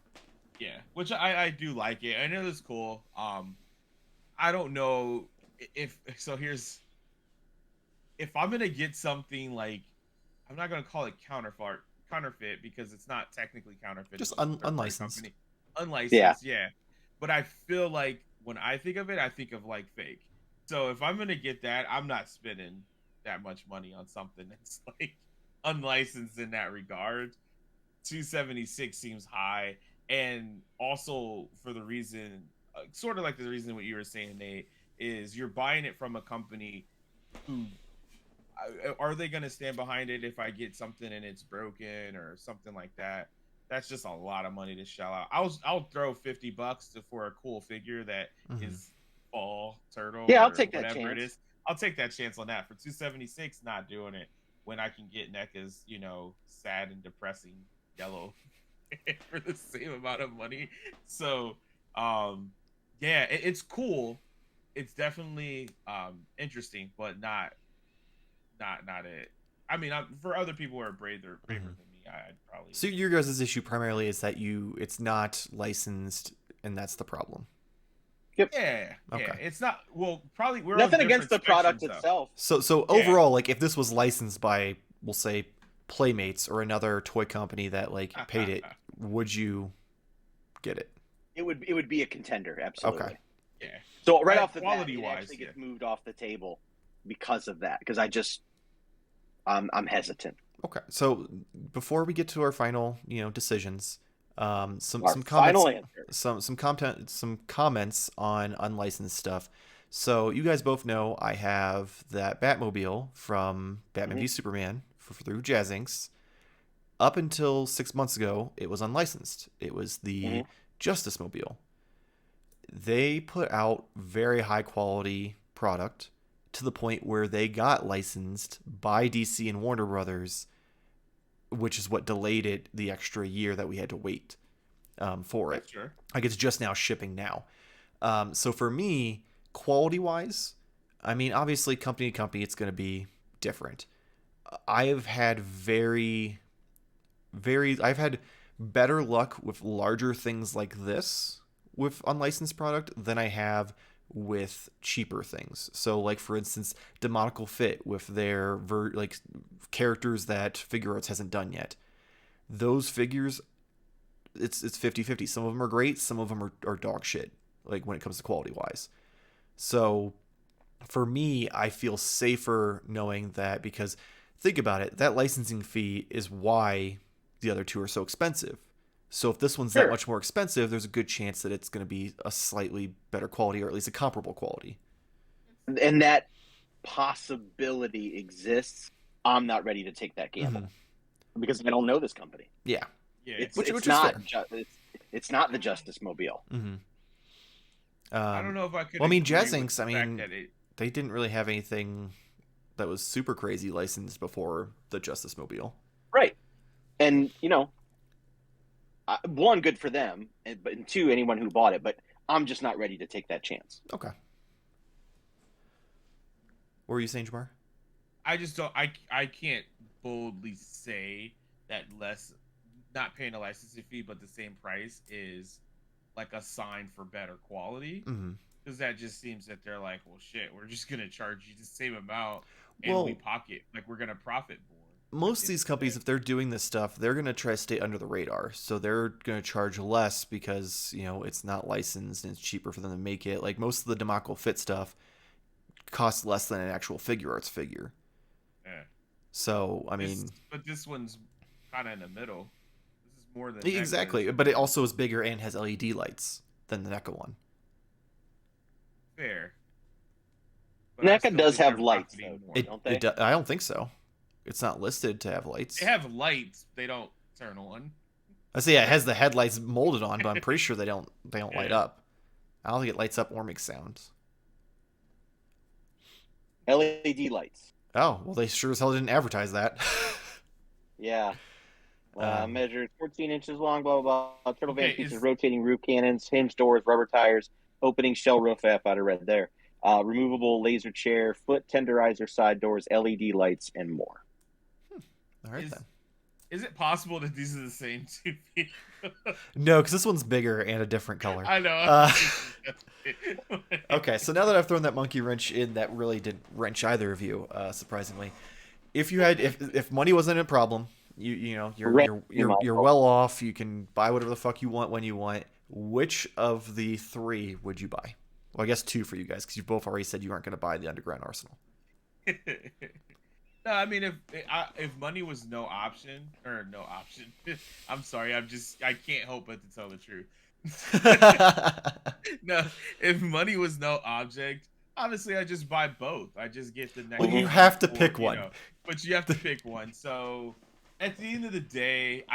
Speaker 2: Yeah, which I do like it. I know it's cool. I don't know if I'm gonna get something like, I'm not gonna call it counterfeit because it's not technically counterfeit.
Speaker 1: Just
Speaker 2: it's
Speaker 1: unlicensed.
Speaker 2: Unlicensed, yeah. But I feel like when I think of it, I think of like fake. So if I'm gonna get that, I'm not spending that much money on something that's like unlicensed in that regard. 276 seems high, and also for the reason, sort of like the reason what you were saying, Nate, is you're buying it from a company who are they going to stand behind it if I get something and it's broken or something like that? That's just a lot of money to shell out. I'll throw $50 for a cool figure that is fall turtle.
Speaker 3: Yeah,
Speaker 2: or
Speaker 3: I'll take that
Speaker 2: whatever
Speaker 3: chance.
Speaker 2: it is. I'll take that chance on that. For 276, not doing it when I can get NECA's, sad and depressing yellow for the same amount of money. So, yeah, it's cool. It's definitely interesting, but not it. I mean, for other people who are braver than me, I'd probably.
Speaker 1: So your guys' issue primarily is that it's not licensed, and that's the problem.
Speaker 3: Yep.
Speaker 2: Yeah.
Speaker 1: Okay.
Speaker 2: Yeah. It's not. Well, probably we're
Speaker 3: Nothing
Speaker 2: on
Speaker 3: against the product
Speaker 2: though.
Speaker 3: itself.
Speaker 1: So overall, like if this was licensed by, we'll say, Playmates or another toy company that like paid it, would you get it?
Speaker 3: It would be a contender, absolutely.
Speaker 1: Okay.
Speaker 2: Yeah.
Speaker 3: So right off the bat,
Speaker 2: quality
Speaker 3: it
Speaker 2: wise,
Speaker 3: actually gets moved off the table because of that. Because I'm hesitant.
Speaker 1: Okay. So before we get to our final, decisions, some
Speaker 3: Our
Speaker 1: comments,
Speaker 3: final answer.
Speaker 1: some comments on unlicensed stuff. So you guys both know I have that Batmobile from Batman v Superman through Jazzings. Up until 6 months ago, it was unlicensed. It was the Justice Mobile. They put out very high quality product to the point where they got licensed by DC and Warner Brothers, which is what delayed it the extra year that we had to wait for it.
Speaker 2: Sure.
Speaker 1: Like it's just now shipping now. So for me, quality wise, I mean, obviously company to company, it's going to be different. I have had I've had better luck with larger things like this with unlicensed product than I have with cheaper things. So like for instance, Demonical Fit with their like characters that Figure Arts hasn't done yet. Those figures, it's 50-50. Some of them are great, some of them are dog shit, like when it comes to quality wise. So for me, I feel safer knowing that, because think about it, that licensing fee is why the other two are so expensive. So if this one's that much more expensive, there's a good chance that it's going to be a slightly better quality, or at least a comparable quality.
Speaker 3: And that possibility exists. I'm not ready to take that gamble because I don't know this company.
Speaker 1: Yeah.
Speaker 3: It's
Speaker 1: which
Speaker 3: not
Speaker 1: is fair.
Speaker 3: it's not the Justice Mobile.
Speaker 2: I don't know if I could.
Speaker 1: Well, I mean, Jazzings, they didn't really have anything that was super crazy licensed before the Justice Mobile.
Speaker 3: Right. And, one, good for them, and two, anyone who bought it, but I'm just not ready to take that chance.
Speaker 1: Okay. What were you saying, Jarmar?
Speaker 2: I just don't. I can't boldly say that not paying a licensing fee, but the same price is like a sign for better quality. Because that just seems that they're like, well, shit, we're just gonna charge you the same amount, and we
Speaker 1: Well,
Speaker 2: pocket like we're gonna profit more. At
Speaker 1: most
Speaker 2: the
Speaker 1: of
Speaker 2: end
Speaker 1: these
Speaker 2: of the
Speaker 1: companies,
Speaker 2: day.
Speaker 1: if they're doing this stuff, they're going to try to stay under the radar. So they're going to charge less because, it's not licensed and it's cheaper for them to make it. Like most of the Demaco Fit stuff costs less than an actual figure arts figure.
Speaker 2: Yeah.
Speaker 1: So, I mean,
Speaker 2: But this one's kind of in the middle. This is more than
Speaker 1: exactly.
Speaker 2: NECA's.
Speaker 1: But it also is bigger and has LED lights than the NECA one.
Speaker 2: Fair. But I
Speaker 3: NECA
Speaker 2: still
Speaker 3: does
Speaker 2: think they're
Speaker 3: have lights,
Speaker 2: profiting
Speaker 3: though,
Speaker 2: more.
Speaker 3: don't they?
Speaker 1: I don't think so. It's not listed to have lights.
Speaker 2: They have lights. They don't turn on.
Speaker 1: I say yeah, it has the headlights molded on, but I'm pretty sure they don't light
Speaker 2: Yeah.
Speaker 1: up. I don't think it lights up or makes sounds.
Speaker 3: LED lights.
Speaker 1: Oh, well, they sure as hell didn't advertise that.
Speaker 3: Yeah.
Speaker 1: Um,
Speaker 3: Measured 14 inches long, blah, blah, blah. Turtle van
Speaker 2: Okay,
Speaker 3: features
Speaker 2: is-
Speaker 3: rotating roof cannons, hinge doors, rubber tires, opening shell roof, I'd have read there. Removable laser chair, foot tenderizer, side doors, LED lights, and more.
Speaker 1: all right then.
Speaker 2: Is it possible that these are the same two people?
Speaker 1: No, because this one's bigger and a different color.
Speaker 2: I know.
Speaker 1: Okay, so now that I've thrown that monkey wrench in, that really didn't wrench either of you, surprisingly. If money wasn't a problem, you're well off. You can buy whatever the fuck you want when you want. Which of the three would you buy? Well, I guess two for you guys, because you both already said you aren't going to buy the Underground Arsenal.
Speaker 2: No, I mean if money was no option, I'm sorry, I can't help but to tell the truth. No, if money was no object, obviously I just buy both. I just get the next.
Speaker 1: Well, you have to pick one.
Speaker 2: But you have to pick one. So at the end of the day,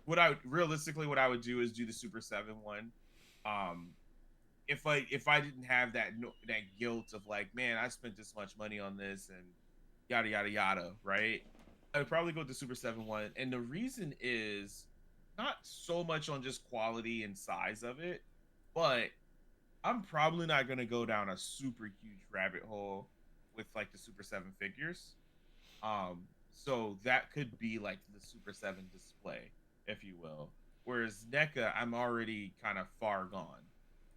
Speaker 2: what I would do is do the Super 7 one. If I didn't have that guilt of like, man, I spent this much money on this and yada yada yada, right? I would probably go with the Super 7 one, and the reason is not so much on just quality and size of it, but I'm probably not gonna go down a super huge rabbit hole with like the Super 7 figures. So that could be like the Super 7 display, if you will. Whereas NECA, I'm already kind of far gone.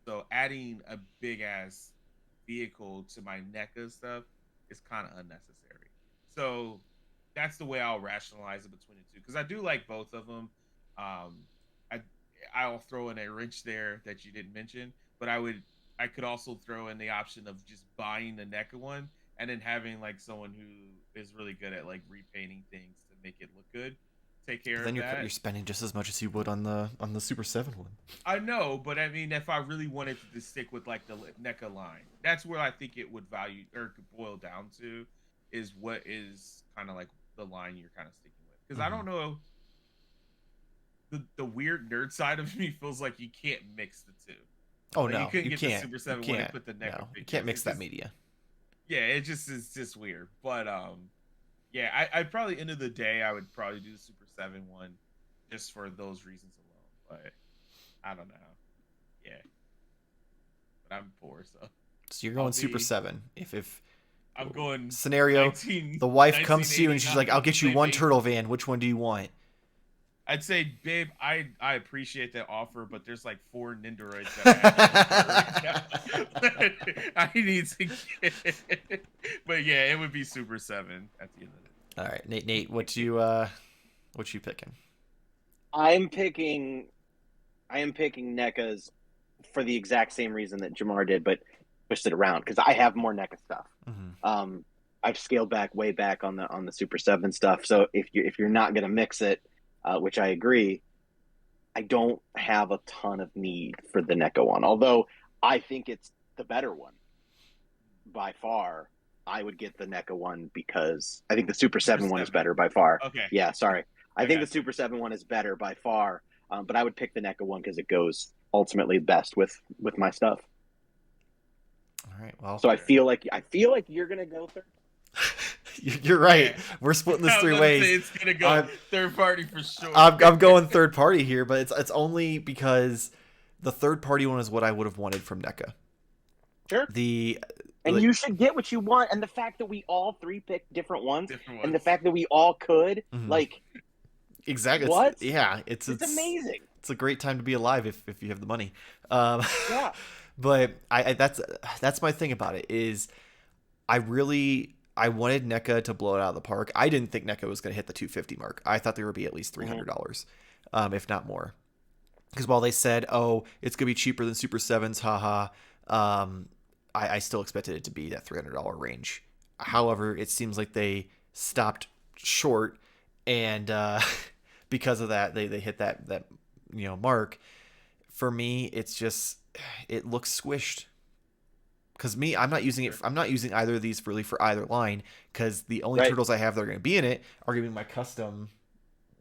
Speaker 2: So adding a big ass vehicle to my NECA stuff is kind of unnecessary. So that's the way I'll rationalize it between the two, because I do like both of them. I I'll throw in a wrench there that you didn't mention, but I could also throw in the option of just buying the NECA one and then having like someone who is really good at like repainting things to make it look good take care
Speaker 1: But then
Speaker 2: of that.
Speaker 1: you're spending just as much as you would on the Super 7 one.
Speaker 2: I know, but I mean, if I really wanted to stick with like the NECA line, that's where I think it would value or could boil down to, is what is kind of like the line you're kind of sticking with. Because I don't know, the weird nerd side of me feels like you can't mix the two.
Speaker 1: Oh
Speaker 2: Like,
Speaker 1: no,
Speaker 2: you couldn't get
Speaker 1: can't.
Speaker 2: the Super 7
Speaker 1: you
Speaker 2: one
Speaker 1: can't.
Speaker 2: and put the NECA
Speaker 1: No, you
Speaker 2: figures.
Speaker 1: can't mix
Speaker 2: It's
Speaker 1: that
Speaker 2: just-
Speaker 1: media.
Speaker 2: Yeah, it's just weird. But yeah, I probably end of the day I would probably do the Super 7 one just for those reasons alone. But I don't know. Yeah. But I'm poor, so
Speaker 1: So you're going Super 7. If
Speaker 2: I'm going
Speaker 1: scenario, the wife comes to you and she's like,
Speaker 2: 1989,
Speaker 1: "I'll get you one
Speaker 2: baby.
Speaker 1: turtle van. Which one do you want?"
Speaker 2: I'd say, babe, I appreciate that offer, but there's like 4 Nindoroids that I have right now. I need to get. But yeah, it would be Super 7 at the end of it.
Speaker 1: All right, Nate, what you picking?
Speaker 3: I am picking NECA's for the exact same reason that Jarmar did, but pushed it around because I have more NECA stuff.
Speaker 1: Mm-hmm.
Speaker 3: I've scaled way back on the Super 7 stuff. So if you're not gonna mix it, which I agree, I don't have a ton of need for the NECA one. Although I think it's the better one by far. I would get the NECA one because I think the Super 7 one is better by far.
Speaker 2: Okay.
Speaker 3: Yeah, sorry. I think
Speaker 2: Okay.
Speaker 3: the Super 7 one is better by far, but I would pick the NECA one because it goes ultimately best with my stuff.
Speaker 1: All right, well.
Speaker 3: So I feel like you're gonna go third.
Speaker 1: You're right.
Speaker 2: Yeah.
Speaker 1: We're splitting this
Speaker 2: I was
Speaker 1: 3
Speaker 2: gonna
Speaker 1: ways.
Speaker 2: say it's gonna go third party for sure.
Speaker 1: I'm going third party here, but it's only because the third party one is what I would have wanted from NECA.
Speaker 3: Sure. And you should get what you want. And the fact that we all 3 picked different ones, and the fact that we all could, like,
Speaker 1: exactly.
Speaker 3: What?
Speaker 1: Yeah,
Speaker 3: it's amazing.
Speaker 1: It's a great time to be alive if you have the money.
Speaker 3: Yeah.
Speaker 1: But that's my thing about it is I wanted NECA to blow it out of the park. I didn't think NECA was going to hit the 250 mark. I thought there would be at least $300, if not more. Because while they said, "Oh, it's going to be cheaper than Super Sevens," haha, I still expected it to be that $300 range. However, it seems like they stopped short, and because of that, they hit that mark. For me, it's just it looks squished. Because me, I'm not using it. I'm not using either of these really for either line. Because the only turtles I have that are going to be in it are going to be my custom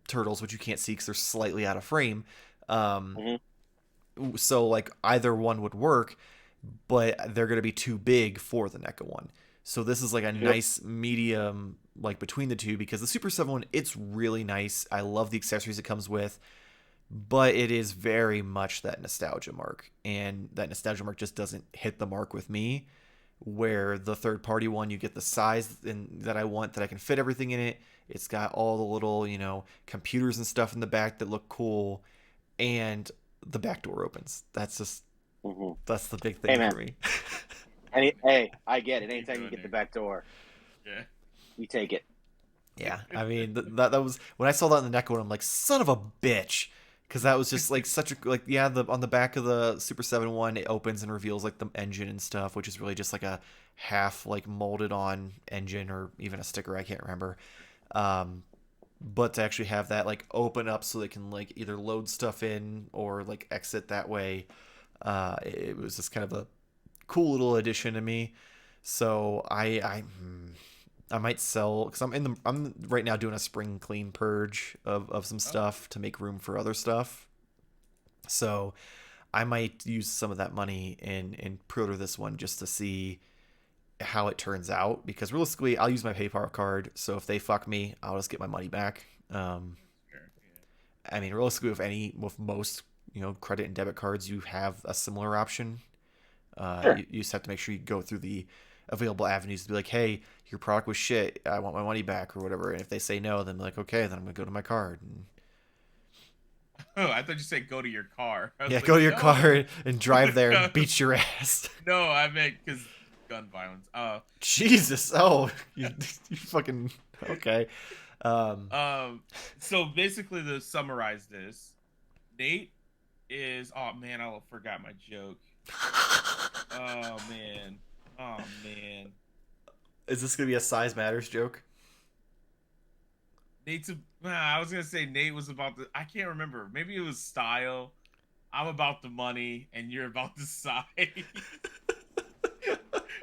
Speaker 1: turtles, which you can't see because they're slightly out of frame. So like either one would work, but they're going to be too big for the NECA one. So this is like a nice medium, like between the two, because the Super 7 one, it's really nice. I love the accessories it comes with, but it is very much that nostalgia mark, and that nostalgia mark just doesn't hit the mark with me. Where the third party one, you get the size that I want, that I can fit everything in it. It's got all the little, computers and stuff in the back that look cool, and the back door opens. That's just that's the big thing for me.
Speaker 3: Hey, I get it. Anytime you get the back door, you take it.
Speaker 1: Yeah, I mean that was when I saw that in the NECA one, I'm like, son of a bitch, because that was just like such a on the back of the Super 7 one, it opens and reveals like the engine and stuff, which is really just like a half like molded on engine or even a sticker, I can't remember. But to actually have that like open up so they can like either load stuff in or like exit that way, it was just kind of a cool little addition to me. So I might sell, because I'm right now doing a spring clean purge of some stuff to make room for other stuff. So I might use some of that money and pre-order this one just to see how it turns out, because realistically I'll use my PayPal card, so if they fuck me, I'll just get my money back. I mean, realistically, with most credit and debit cards, you have a similar option. You just have to make sure you go through the available avenues to be like, hey, your product was shit, I want my money back, or whatever. And if they say no, then like, okay, then I'm gonna go to my card.
Speaker 2: Oh, I thought you said go to your car.
Speaker 1: Yeah, like, go to your car and drive there and beat your ass.
Speaker 2: No, I meant because gun violence.
Speaker 1: Jesus. Oh, you fucking okay.
Speaker 2: So basically, to summarize this, Nate is. Oh man, I forgot my joke. Oh man.
Speaker 1: Is this gonna be a size matters joke?
Speaker 2: I was gonna say Nate was about the. I can't remember. Maybe it was style. I'm about the money, and you're about the size.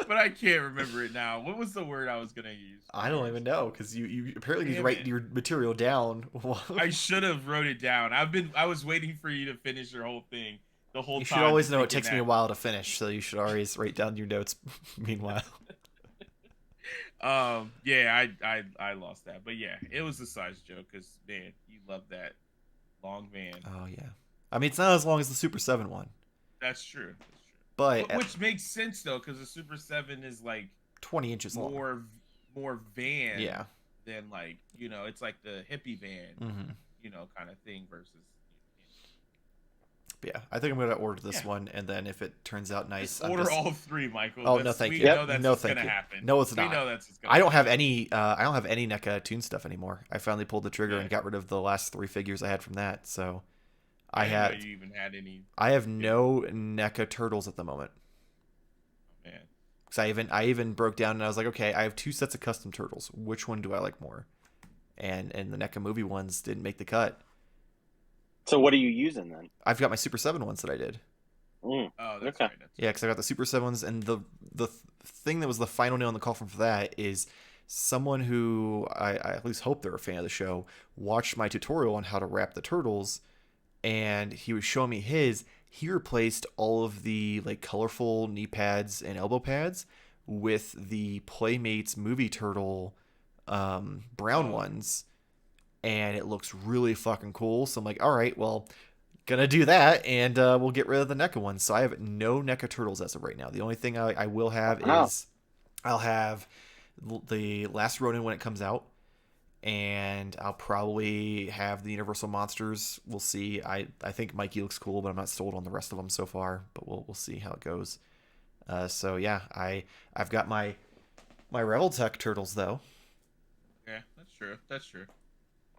Speaker 2: But I can't remember it now. What was the word I was gonna use?
Speaker 1: I don't even know, because you apparently need to write your material down.
Speaker 2: I should have wrote it down. I was waiting for you to finish your whole thing the whole time.
Speaker 1: You should always know it takes me a while to finish, so you should always write down your notes. Meanwhile.
Speaker 2: Yeah, I lost that, but yeah, it was a size joke because man, you love that long van.
Speaker 1: Oh yeah, I mean it's not as long as the Super 7 one.
Speaker 2: That's true.
Speaker 1: But
Speaker 2: which makes sense though, because the Super 7 is like
Speaker 1: 20 inches long.
Speaker 2: More van.
Speaker 1: Yeah.
Speaker 2: Than like it's like the hippie van, kind of thing versus.
Speaker 1: But yeah, I think I'm gonna order this one, and then if it turns out nice,
Speaker 2: just order all three, Michael.
Speaker 1: Oh no, thank you.
Speaker 2: Know that's
Speaker 1: no,
Speaker 2: what's
Speaker 1: thank
Speaker 2: gonna
Speaker 1: you.
Speaker 2: happen.
Speaker 1: No, it's not.
Speaker 2: We know that's what's gonna
Speaker 1: I don't
Speaker 2: happen.
Speaker 1: have any. I don't have any NECA Toon stuff anymore. I finally pulled the trigger and got rid of the last 3 figures I had from that. So I
Speaker 2: didn't know you even had any.
Speaker 1: I have no NECA turtles at the moment.
Speaker 2: Oh, man.
Speaker 1: Because I even broke down and I was like, okay, I have 2 sets of custom turtles. Which one do I like more? And the NECA movie ones didn't make the cut.
Speaker 3: So what are you using then?
Speaker 1: I've got my Super 7 ones that I did.
Speaker 2: Oh, that's
Speaker 3: okay.
Speaker 2: right.
Speaker 1: Yeah, because I got the Super 7 ones, and the thing that was the final nail in the coffin for that is someone who I at least hope they're a fan of the show watched my tutorial on how to wrap the turtles, and he was showing me his. He replaced all of the like colorful knee pads and elbow pads with the Playmates movie turtle brown ones, and it looks really fucking cool. So I'm like, all right, well, gonna do that, and we'll get rid of the NECA ones. So I have no NECA turtles as of right now. The only thing I will have is I'll have the Last Ronin when it comes out. and I'll probably have the Universal Monsters. We'll see. I think Mikey looks cool, but I'm not sold on the rest of them so far. But we'll see how it goes. So yeah, I've got my Reveltech turtles though.
Speaker 2: Yeah, that's true. That's true.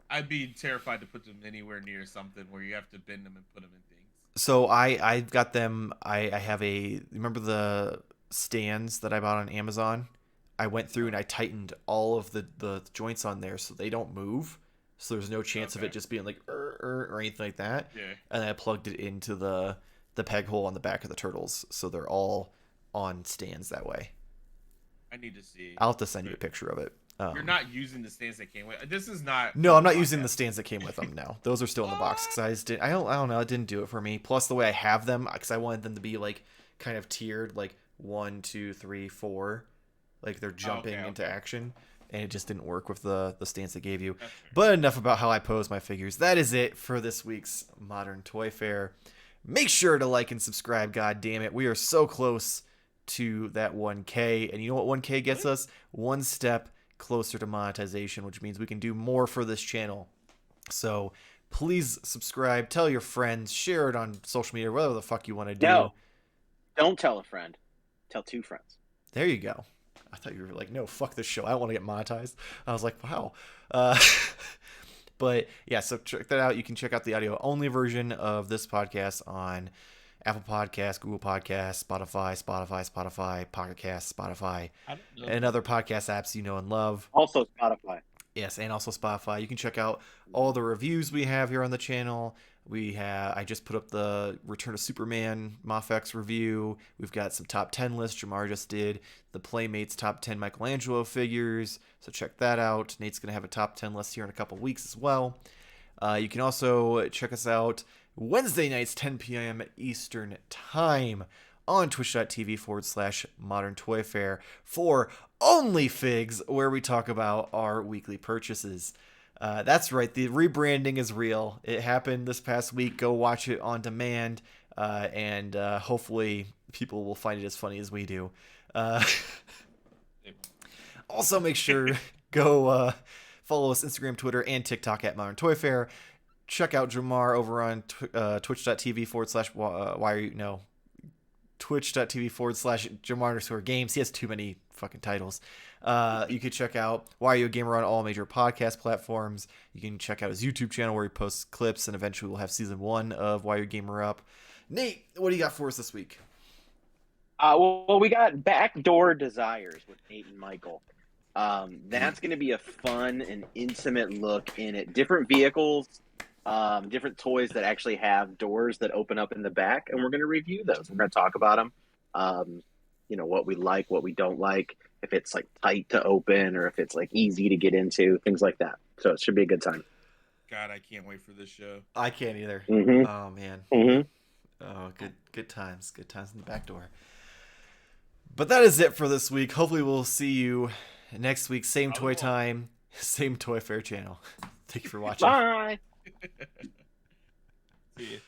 Speaker 2: I'd be terrified to put them anywhere near something where you have to bend them and put them in things.
Speaker 1: So I've got them. I have a, remember the stands that I bought on Amazon? I went through and I tightened all of the joints on there so they don't move. So there's no chance of it just being like or anything like that.
Speaker 2: Yeah.
Speaker 1: And I plugged it into the peg hole on the back of the turtles, so they're all on stands that way.
Speaker 2: I need to see.
Speaker 1: I'll have to send you a picture of it.
Speaker 2: You're not using the stands that came with. This is not.
Speaker 1: No, I'm not using the stands that came with them. No, those are still in the box because I just did. I don't know. It didn't do it for me. Plus, the way I have them, because I wanted them to be like kind of tiered, like 1, 2, 3, 4, like they're jumping into action, and it just didn't work with the stands they gave you. But enough about how I pose my figures. That is it for this week's Modern Toy Fair. Make sure to like and subscribe. God damn it, we are so close to that 1K, and you know what 1K gets us? One step closer to monetization, which means we can do more for this channel. So please subscribe, tell your friends, share it on social media, whatever the fuck you want to do.
Speaker 3: No, don't tell a friend. Tell 2 friends.
Speaker 1: There you go. I thought you were like, no, fuck this show. I don't want to get monetized. I was like, wow. But yeah, so check that out. You can check out the audio only version of this podcast on Apple Podcasts, Google Podcasts, Spotify, Pocket Casts, Spotify, and other podcast apps you know and love.
Speaker 3: Also Spotify.
Speaker 1: Yes, and also Spotify. You can check out all the reviews we have here on the channel. I just put up the Return of Superman Mafex review. We've got some top 10 lists Jarmar just did. The Playmates top 10 Michelangelo figures. So check that out. Nate's going to have a top 10 list here in a couple weeks as well. You can also check us out Wednesday nights, 10 p.m. Eastern Time on twitch.tv/Modern Toy Fair for Only Figs, where we talk about our weekly purchases. That's right, the rebranding is real. It happened this past week. Go watch it on demand, and hopefully people will find it as funny as we do. Also, make sure go follow us Instagram, Twitter, and TikTok at Modern Toy Fair. Check out Jarmar over on twitch.tv/Jarmar_games. He has too many fucking titles. You can check out Why Are You a Gamer on all major podcast platforms. You can check out his YouTube channel where he posts clips, and eventually we'll have season 1 of Why Are You a Gamer up. Nate, what do you got for us this week?
Speaker 3: Well, we got Backdoor Desires with Nate and Michael. That's going to be a fun and intimate look in at different vehicles, different toys that actually have doors that open up in the back, and we're going to review those. We're going to talk about them. What we like, what we don't like, if it's like tight to open or if it's like easy to get into, things like that. So it should be a good time.
Speaker 2: God, I can't wait for this show.
Speaker 1: I can't either.
Speaker 3: Mm-hmm.
Speaker 1: Oh man.
Speaker 3: Mm-hmm.
Speaker 1: Oh, good times in the back door. But that is it for this week. Hopefully we'll see you next week. Same toy time, same Toy Fair channel. Thank you for watching.
Speaker 3: Bye.
Speaker 2: See you.